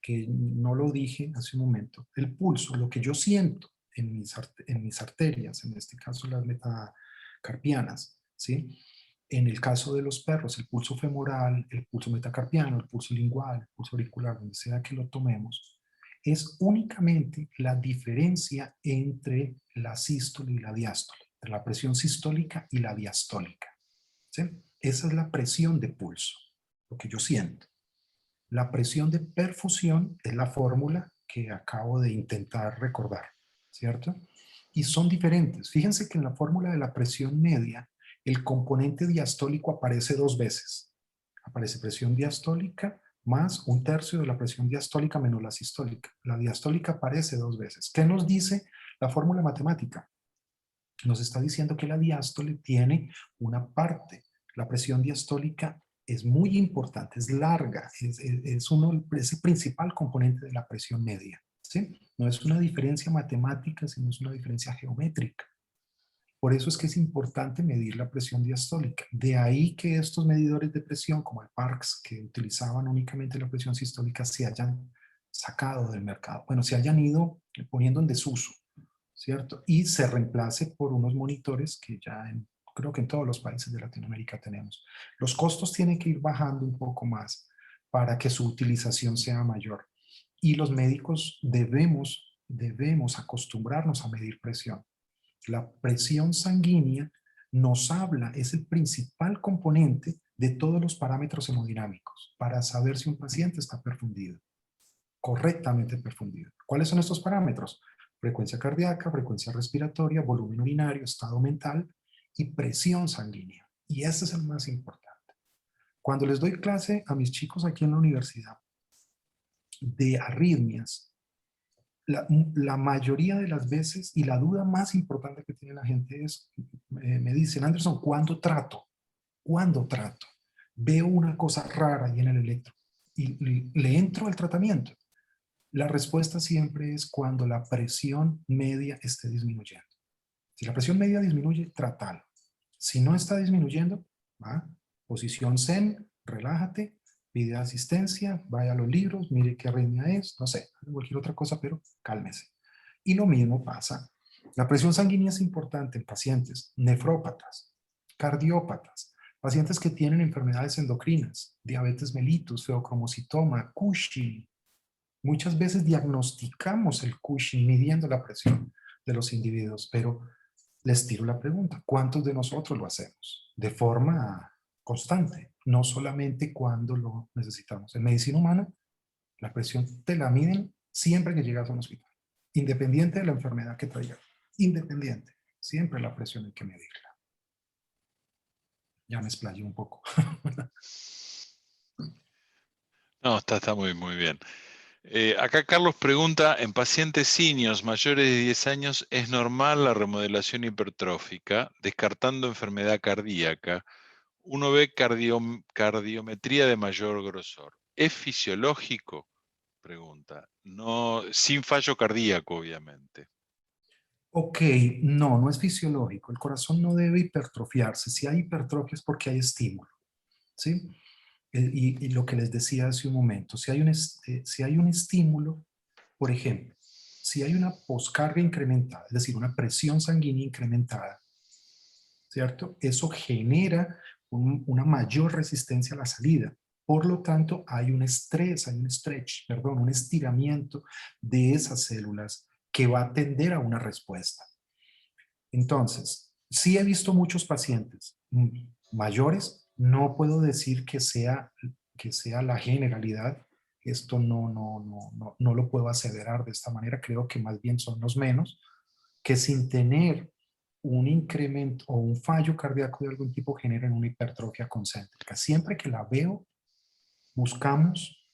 que no lo dije hace un momento, el pulso, lo que yo siento en mis arterias, en este caso las metacarpianas, ¿sí? En el caso de los perros, el pulso femoral, el pulso metacarpiano, el pulso lingual, el pulso auricular, donde sea que lo tomemos, es únicamente la diferencia entre la sístole y la diástole, entre la presión sistólica y la diastólica, ¿sí? Esa es la presión de pulso, lo que yo siento. La presión de perfusión es la fórmula que acabo de intentar recordar, ¿cierto? Y son diferentes. Fíjense que en la fórmula de la presión media, el componente diastólico aparece 2 veces. Aparece presión diastólica más 1/3 de la presión diastólica menos la sistólica. La diastólica aparece 2 veces. ¿Qué nos dice la fórmula matemática? Nos está diciendo que la diástole tiene una parte. La presión diastólica es muy importante, es larga, es el principal componente de la presión media, ¿sí? No es una diferencia matemática, sino es una diferencia geométrica. Por eso es que es importante medir la presión diastólica. De ahí que estos medidores de presión, como el Parks, que utilizaban únicamente la presión sistólica, se hayan sacado del mercado. Bueno, se hayan ido poniendo en desuso, ¿cierto? Y se reemplace por unos monitores que ya creo que en todos los países de Latinoamérica tenemos. Los costos tienen que ir bajando un poco más para que su utilización sea mayor. Y los médicos debemos acostumbrarnos a medir presión. La presión sanguínea nos habla, es el principal componente de todos los parámetros hemodinámicos para saber si un paciente está perfundido, correctamente perfundido. ¿Cuáles son estos parámetros? Frecuencia cardíaca, frecuencia respiratoria, volumen urinario, estado mental y presión sanguínea. Y este es el más importante. Cuando les doy clase a mis chicos aquí en la universidad de arritmias, la mayoría de las veces, y la duda más importante que tiene la gente es, me dicen, Anderson, ¿cuándo trato? ¿Cuándo trato? Veo una cosa rara ahí en el electro y le entro al tratamiento. La respuesta siempre es cuando la presión media esté disminuyendo. Si la presión media disminuye, trátalo. Si no está disminuyendo, ¿va? Posición zen, relájate, pide asistencia, vaya a los libros, mire qué arritmia es, no sé, cualquier otra cosa, pero cálmese. Y lo mismo pasa. La presión sanguínea es importante en pacientes nefrópatas, cardiópatas, pacientes que tienen enfermedades endocrinas, diabetes mellitus, feocromocitoma, Cushing. Muchas veces diagnosticamos el Cushing midiendo la presión de los individuos, pero les tiro la pregunta, ¿cuántos de nosotros lo hacemos? de forma constante, no solamente cuando lo necesitamos. En medicina humana, la presión te la miden siempre que llegas a un hospital, independiente de la enfermedad que traigas, independiente, siempre la presión hay que medirla. Ya me explayé un poco. No, está muy bien. Acá Carlos pregunta, en pacientes seniors mayores de 10 años, ¿es normal la remodelación hipertrófica, descartando enfermedad cardíaca? Uno ve cardiometría de mayor grosor. ¿Es fisiológico? Pregunta. No, sin fallo cardíaco, obviamente. Ok, no, no es fisiológico. El corazón no debe hipertrofiarse. Si hay hipertrofia es porque hay estímulo, ¿sí? Y lo que les decía hace un momento, si hay un estímulo, por ejemplo, si hay una poscarga incrementada, es decir, una presión sanguínea incrementada, ¿cierto? Eso genera una mayor resistencia a la salida. Por lo tanto, hay un estrés, hay un stretch, perdón, un estiramiento de esas células que va a tender a una respuesta. Entonces, sí he visto muchos pacientes mayores, no puedo decir que sea la generalidad, esto no lo puedo aseverar de esta manera, creo que más bien son los menos, que sin tener un incremento o un fallo cardíaco de algún tipo generan una hipertrofia concéntrica. Siempre que la veo, buscamos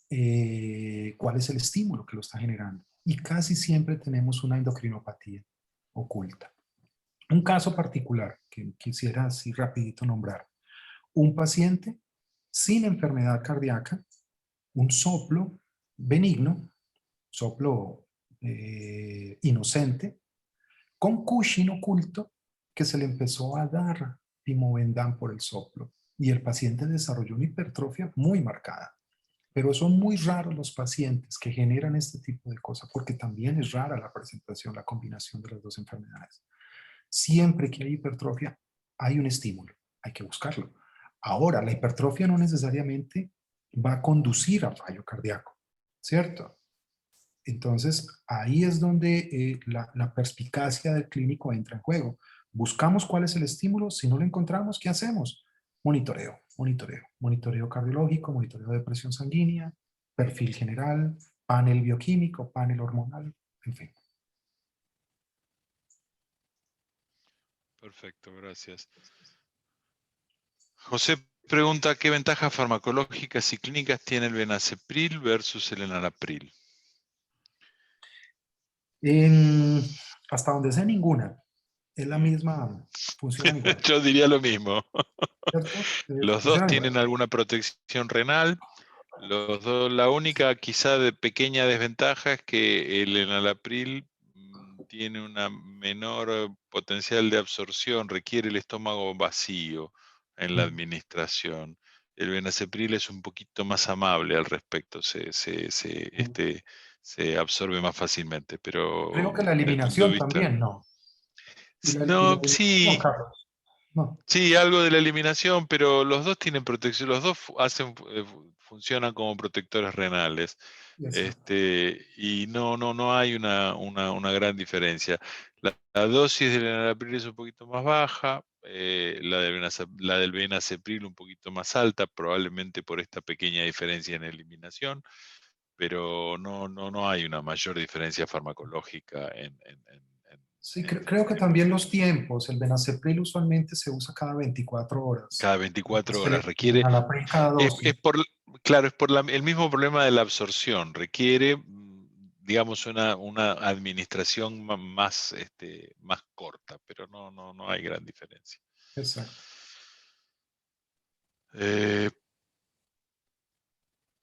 cuál es el estímulo que lo está generando. Y casi siempre tenemos una endocrinopatía oculta. Un caso particular que quisiera así rapidito nombrar. Un paciente sin enfermedad cardíaca, un soplo benigno, soplo inocente, con Cushing oculto que se le empezó a dar Pimovendan por el soplo y el paciente desarrolló una hipertrofia muy marcada. Pero son muy raros los pacientes que generan este tipo de cosas porque también es rara la presentación, la combinación de las dos enfermedades. Siempre que hay hipertrofia, hay un estímulo, hay que buscarlo. Ahora, la hipertrofia no necesariamente va a conducir a fallo cardíaco, ¿cierto? Entonces, ahí es donde la perspicacia del clínico entra en juego. Buscamos cuál es el estímulo, si no lo encontramos, ¿qué hacemos? Monitoreo cardiológico, monitoreo de presión sanguínea, perfil general, panel bioquímico, panel hormonal, en fin. Perfecto, gracias. José pregunta, ¿qué ventajas farmacológicas y clínicas tiene el benacepril versus el enalapril? Hasta donde sé, ninguna. Es la misma, funcionan igual, Yo diría lo mismo. ¿cierto? Los dos Funcionan igual. tienen alguna protección renal. Los dos, la única quizá de pequeña desventaja es que el enalapril tiene una menor potencial de absorción, requiere el estómago vacío en la administración. El benacepril es un poquito más amable al respecto, se absorbe más fácilmente, pero Creo que la desde el punto de eliminación vista... también, ¿no? Y la No, eliminación, no, sí, Carlos. No. sí, algo de la eliminación, pero los dos tienen protección, los dos funcionan como protectores renales. Exacto. Y no hay una gran diferencia. La dosis del enalapril es un poquito más baja, la del benacepril un poquito más alta, probablemente por esta pequeña diferencia en eliminación, pero no hay una mayor diferencia farmacológica Sí, creo que en también los los tiempos. El benacepril usualmente se usa cada 24 horas. cada 24 Mientras que horas. el Requiere, enalapril cada es 12. por, claro, es por el mismo problema de la absorción. Requiere, digamos, una administración más, más corta, pero no hay gran diferencia. Exacto. Eh,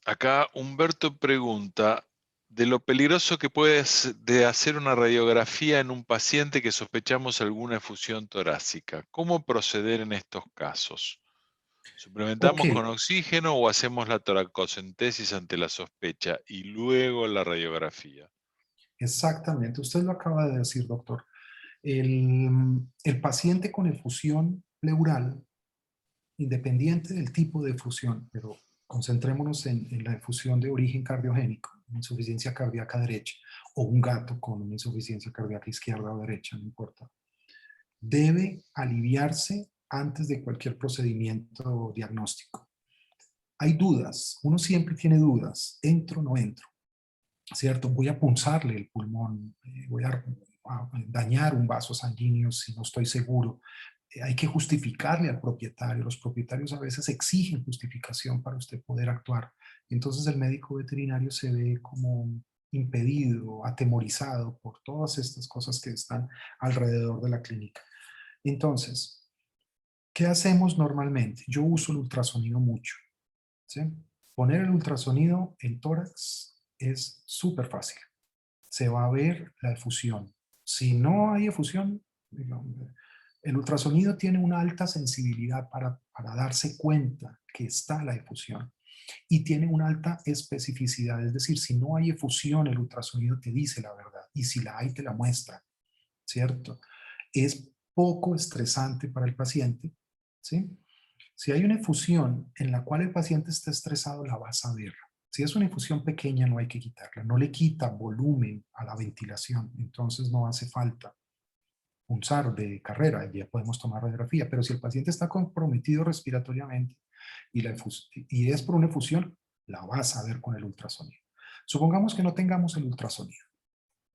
Acá Humberto pregunta, de lo peligroso que puede de hacer una radiografía en un paciente que sospechamos alguna efusión torácica. ¿Cómo proceder en estos casos? Ok, ¿Suplementamos con oxígeno o hacemos la toracocentesis ante la sospecha y luego la radiografía? exactamente. Usted lo acaba de decir, doctor. El paciente con efusión pleural, independiente del tipo de efusión, pero concentrémonos en la efusión de origen cardiogénico, insuficiencia cardíaca derecha, o un gato con una insuficiencia cardíaca izquierda o derecha, no importa, debe aliviarse antes de cualquier procedimiento diagnóstico. Hay dudas, uno siempre tiene dudas, ¿entro o no entro? ¿Cierto? Voy a punzarle el pulmón, voy a dañar un vaso sanguíneo si no estoy seguro. Hay que justificarle al propietario. Los propietarios a veces exigen justificación para usted poder actuar. Entonces el médico veterinario se ve como impedido, atemorizado por todas estas cosas que están alrededor de la clínica. Entonces, ¿qué hacemos normalmente? Yo uso el ultrasonido mucho, ¿sí? Poner el ultrasonido en tórax es súper fácil. Se va a ver la efusión. Si no hay efusión, el ultrasonido tiene una alta sensibilidad para darse cuenta que está la efusión y tiene una alta especificidad, es decir, si no hay efusión, el ultrasonido te dice la verdad y si la hay, te la muestra, ¿cierto? Es poco estresante para el paciente, ¿sí? Si hay una efusión en la cual el paciente está estresado, la vas a ver. Si es una infusión pequeña, no hay que quitarla. No le quita volumen a la ventilación, entonces no hace falta punzar de carrera, ya podemos tomar radiografía. Pero si el paciente está comprometido respiratoriamente y es por una efusión, la vas a ver con el ultrasonido. Supongamos que no tengamos el ultrasonido,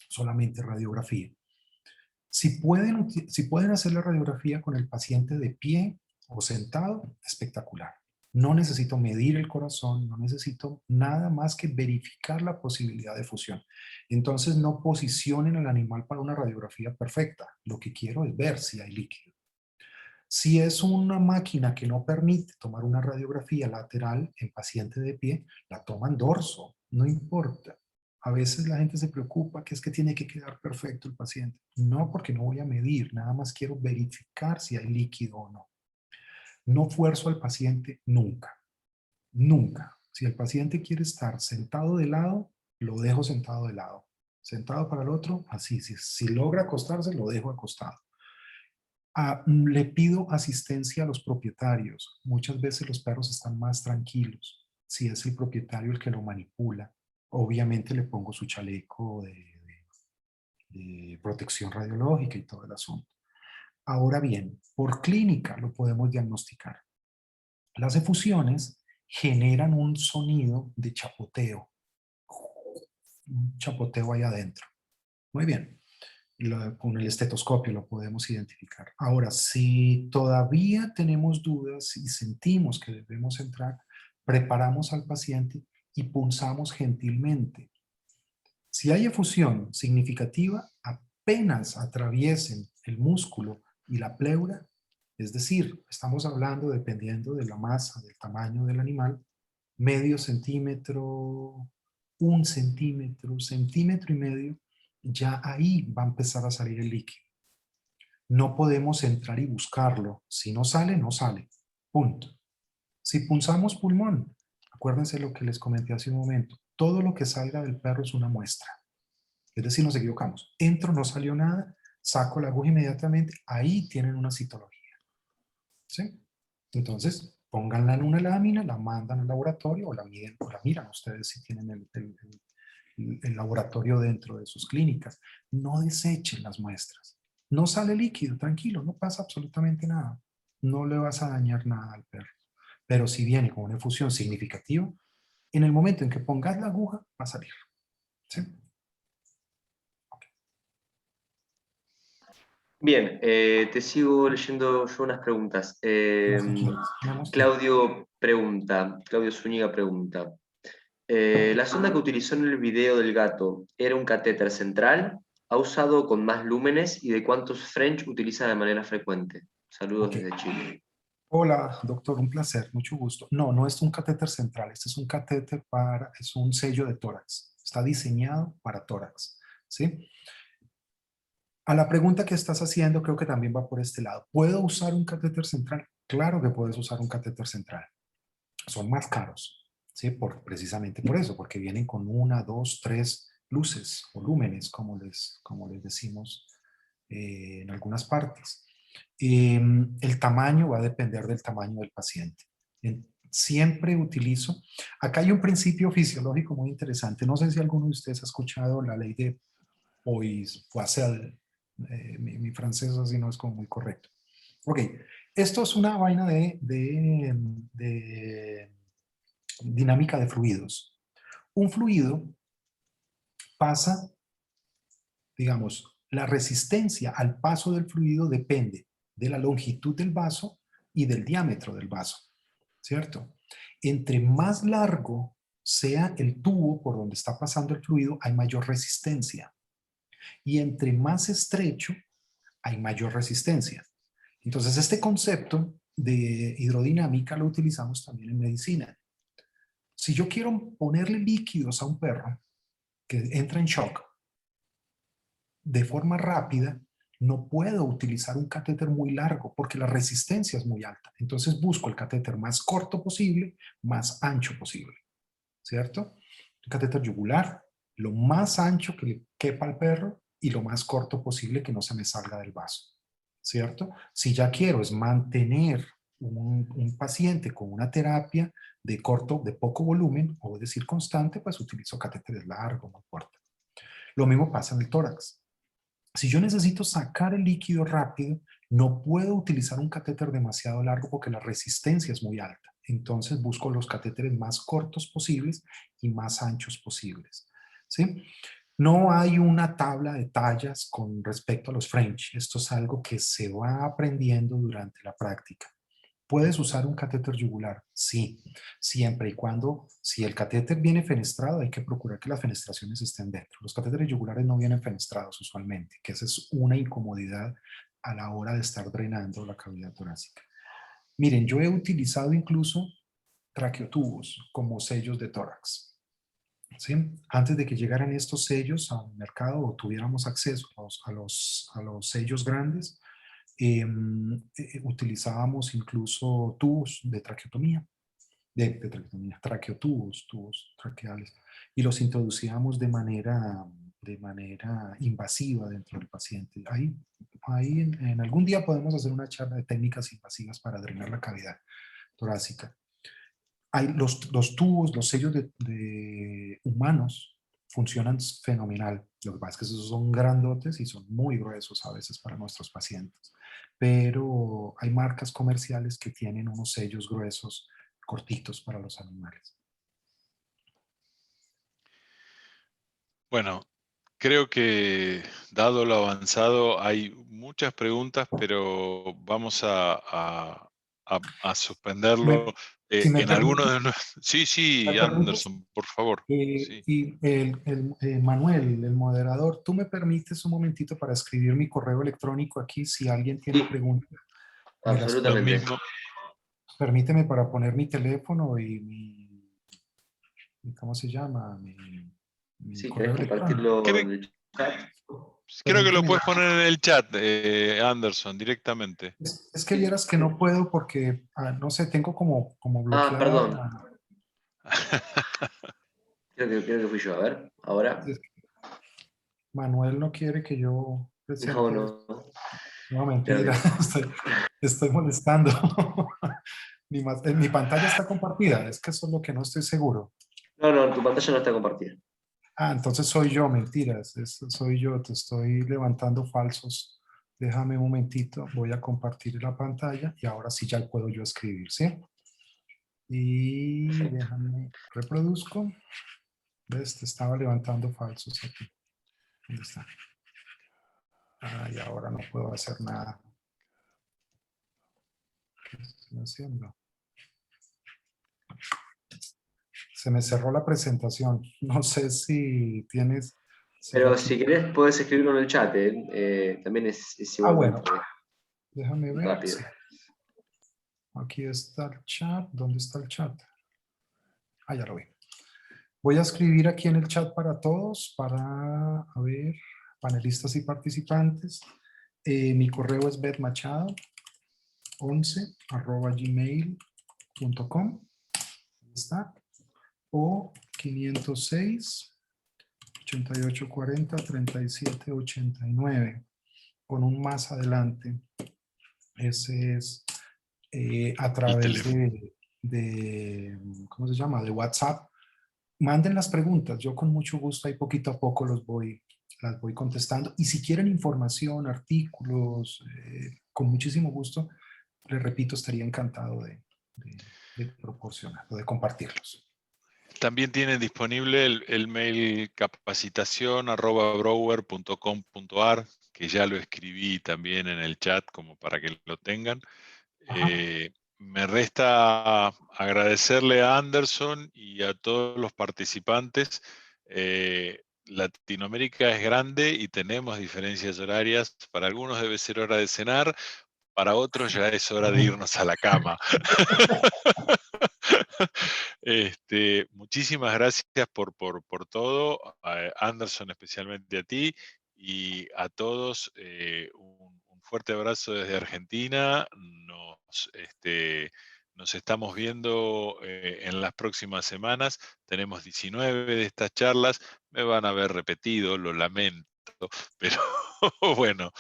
solamente radiografía. Si pueden hacer la radiografía con el paciente de pie o sentado, espectacular. No necesito medir el corazón, no necesito nada más que verificar la posibilidad de fusión. Entonces no posicionen al animal para una radiografía perfecta. Lo que quiero es ver si hay líquido. Si es una máquina que no permite tomar una radiografía lateral en paciente de pie, la toman dorso, no importa. A veces la gente se preocupa que es que tiene que quedar perfecto el paciente. No, porque no voy a medir, nada más quiero verificar si hay líquido o no. No fuerzo al paciente nunca, nunca. Si el paciente quiere estar sentado de lado, lo dejo sentado de lado. Sentado para el otro, así. Si logra acostarse, lo dejo acostado. Le pido asistencia a los propietarios. Muchas veces los perros están más tranquilos. Si es el propietario el que lo manipula, obviamente le pongo su chaleco de protección radiológica y todo el asunto. Ahora bien, por clínica lo podemos diagnosticar. Las efusiones generan un sonido de chapoteo. Un chapoteo ahí adentro. Muy bien. Con el estetoscopio lo podemos identificar. Ahora, si todavía tenemos dudas y sentimos que debemos entrar, preparamos al paciente y punzamos gentilmente. Si hay efusión significativa, apenas atraviesen el músculo y la pleura, es decir, estamos hablando, dependiendo de la masa, del tamaño del animal, medio centímetro, 1 centímetro, centímetro y medio, ya ahí va a empezar a salir el líquido. No podemos entrar y buscarlo. Si no sale, no sale. Punto. Si punzamos pulmón, acuérdense lo que les comenté hace un momento, todo lo que salga del perro es una muestra. Es decir, nos equivocamos. Entro, no salió nada, saco la aguja inmediatamente, ahí tienen una citología. ¿Sí? Entonces, pónganla en una lámina, la mandan al laboratorio o la miden o la miran ustedes si tienen el laboratorio dentro de sus clínicas. No desechen las muestras. No sale líquido, tranquilo, no pasa absolutamente nada. No le vas a dañar nada al perro. Pero si viene con una efusión significativa, en el momento en que pongas la aguja, va a salir. ¿Sí? Bien, te sigo leyendo yo unas preguntas. Claudio Zúñiga pregunta. ¿La sonda que utilizó en el video del gato era un catéter central? ¿Ha usado con más lúmenes? ¿Y de cuántos French utiliza de manera frecuente? Saludos desde Chile. Hola, doctor, un placer, mucho gusto. No, no es un catéter central, este es un catéter es un sello de tórax. Está diseñado para tórax, ¿sí? A la pregunta que estás haciendo, creo que también va por este lado. ¿Puedo usar un catéter central? Claro que puedes usar un catéter central. Son más caros, ¿sí? Precisamente por eso, porque vienen con 1, 2, 3 luces o lúmenes, como les decimos en algunas partes. El tamaño va a depender del tamaño del paciente. Siempre utilizo, acá hay un principio fisiológico muy interesante. No sé si alguno de ustedes ha escuchado la ley de Poiseuille. Mi francés así no es como muy correcto. Ok, esto es una vaina de dinámica de fluidos. Un fluido pasa, digamos, la resistencia al paso del fluido depende de la longitud del vaso y del diámetro del vaso, ¿cierto? Entre más largo sea el tubo por donde está pasando el fluido, hay mayor resistencia. Y entre más estrecho, hay mayor resistencia. Entonces, este concepto de hidrodinámica lo utilizamos también en medicina. Si yo quiero ponerle líquidos a un perro que entra en shock de forma rápida, no puedo utilizar un catéter muy largo porque la resistencia es muy alta. Entonces busco el catéter más corto posible, más ancho posible, ¿cierto? Un catéter yugular, lo más ancho que le quepa al perro y lo más corto posible que no se me salga del vaso, ¿cierto? Si ya quiero es mantener un paciente con una terapia de poco volumen, o decir constante, pues utilizo catéteres largos, muy cortos. Lo mismo pasa en el tórax. Si yo necesito sacar el líquido rápido, no puedo utilizar un catéter demasiado largo porque la resistencia es muy alta. Entonces busco los catéteres más cortos posibles y más anchos posibles, ¿sí? No hay una tabla de tallas con respecto a los French. Esto es algo que se va aprendiendo durante la práctica. ¿Puedes usar un catéter yugular? Sí, siempre y cuando, si el catéter viene fenestrado, hay que procurar que las fenestraciones estén dentro. Los catéteres yugulares no vienen fenestrados usualmente, que esa es una incomodidad a la hora de estar drenando la cavidad torácica. Miren, yo he utilizado incluso traqueotubos como sellos de tórax, ¿sí? Antes de que llegaran estos sellos al mercado o tuviéramos acceso a los sellos grandes, utilizábamos incluso tubos de traqueotomía, traqueotubos, tubos traqueales, y los introducíamos de manera invasiva dentro del paciente. Ahí en algún día podemos hacer una charla de técnicas invasivas para drenar la cavidad torácica. Hay los tubos, los sellos de humanos funcionan fenomenal. Lo que pasa es que esos son grandotes y son muy gruesos a veces para nuestros pacientes. Pero hay marcas comerciales que tienen unos sellos gruesos, cortitos para los animales. Bueno, creo que dado lo avanzado hay muchas preguntas, pero vamos a suspenderlo Si me en algunos permite, de los... Sí, sí, ¿me permites? Anderson, por favor. Sí. Y Manuel, el moderador, ¿tú me permites un momentito para escribir mi correo electrónico aquí? Si alguien tiene Sí, preguntas, me las Lo absolutamente. mismo. permíteme para poner mi teléfono y ¿cómo se llama? Mi Sí, correo ¿querés electrónico. compartirlo en el chat? Creo que lo Permíteme. puedes poner en el chat, Anderson, directamente. Es que Sí. vieras que no puedo porque, no sé, tengo como Ah, bloqueada. perdón. Creo que fui yo. A ver, ahora. Manuel no quiere que yo No, presente esto. no. No, Creo mentira, que... estoy molestando. Mi pantalla está compartida, es que eso es lo que no estoy seguro. No, no, tu pantalla no está compartida. Entonces soy yo, mentiras, soy yo, te estoy levantando falsos. Déjame un momentito, voy a compartir la pantalla y ahora sí ya puedo yo escribir, ¿sí? Y Perfecto. déjame, reproduzco. ¿Ves? Te estaba levantando falsos aquí. ¿Dónde está? Y ahora no puedo hacer nada. ¿Qué estoy haciendo? Se me cerró la presentación. No sé si tienes... Si Pero ya si quito. querés, podés escribirlo en el chat. También es Bueno, igualmente déjame ver. rápido. Sí. Aquí está el chat. ¿Dónde está el chat? Ya lo vi. Voy a escribir aquí en el chat para todos, para, a ver, panelistas y participantes. Mi correo es betmachado11@gmail.com. Ahí está. O 506 8840 3789 con un más adelante. Ese es a El través teléfono. ¿cómo se llama? De WhatsApp. Manden las preguntas, yo con mucho gusto ahí poquito a poco los voy las voy contestando. Y si quieren información, artículos, con muchísimo gusto, les repito, estaría encantado de proporcionar o de compartirlos. También tienen disponible el mail capacitación@brower.com.ar, que ya lo escribí también en el chat como para que lo tengan. Me resta agradecerle a Anderson y a todos los participantes. Latinoamérica es grande y tenemos diferencias horarias. Para algunos debe ser hora de cenar, para otros ya es hora de irnos a la cama. Muchísimas gracias por todo, Anderson, especialmente a ti, y a todos un fuerte abrazo desde Argentina. Nos estamos viendo en las próximas semanas. Tenemos 19 de estas charlas, me van a haber repetido, lo lamento, pero bueno,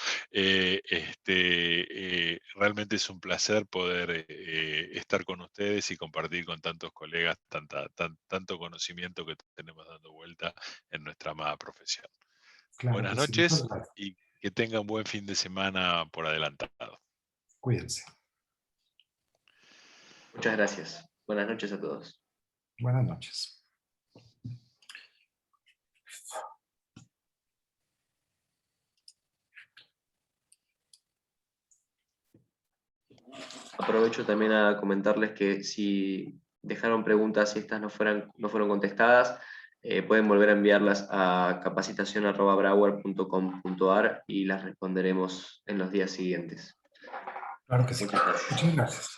realmente es un placer poder estar con ustedes y compartir con tantos colegas tanto conocimiento que tenemos dando vuelta en nuestra amada profesión. Claro Buenas que sí, muchas noches gracias. y que tengan buen fin de semana por adelantado. Cuídense. Muchas gracias. Buenas noches a todos. Buenas noches. Aprovecho también a comentarles que si dejaron preguntas y estas no fueron contestadas, pueden volver a enviarlas a capacitacion@brauer.com.ar y las responderemos en los días siguientes. Claro que sí. Muchas gracias. Muchas gracias.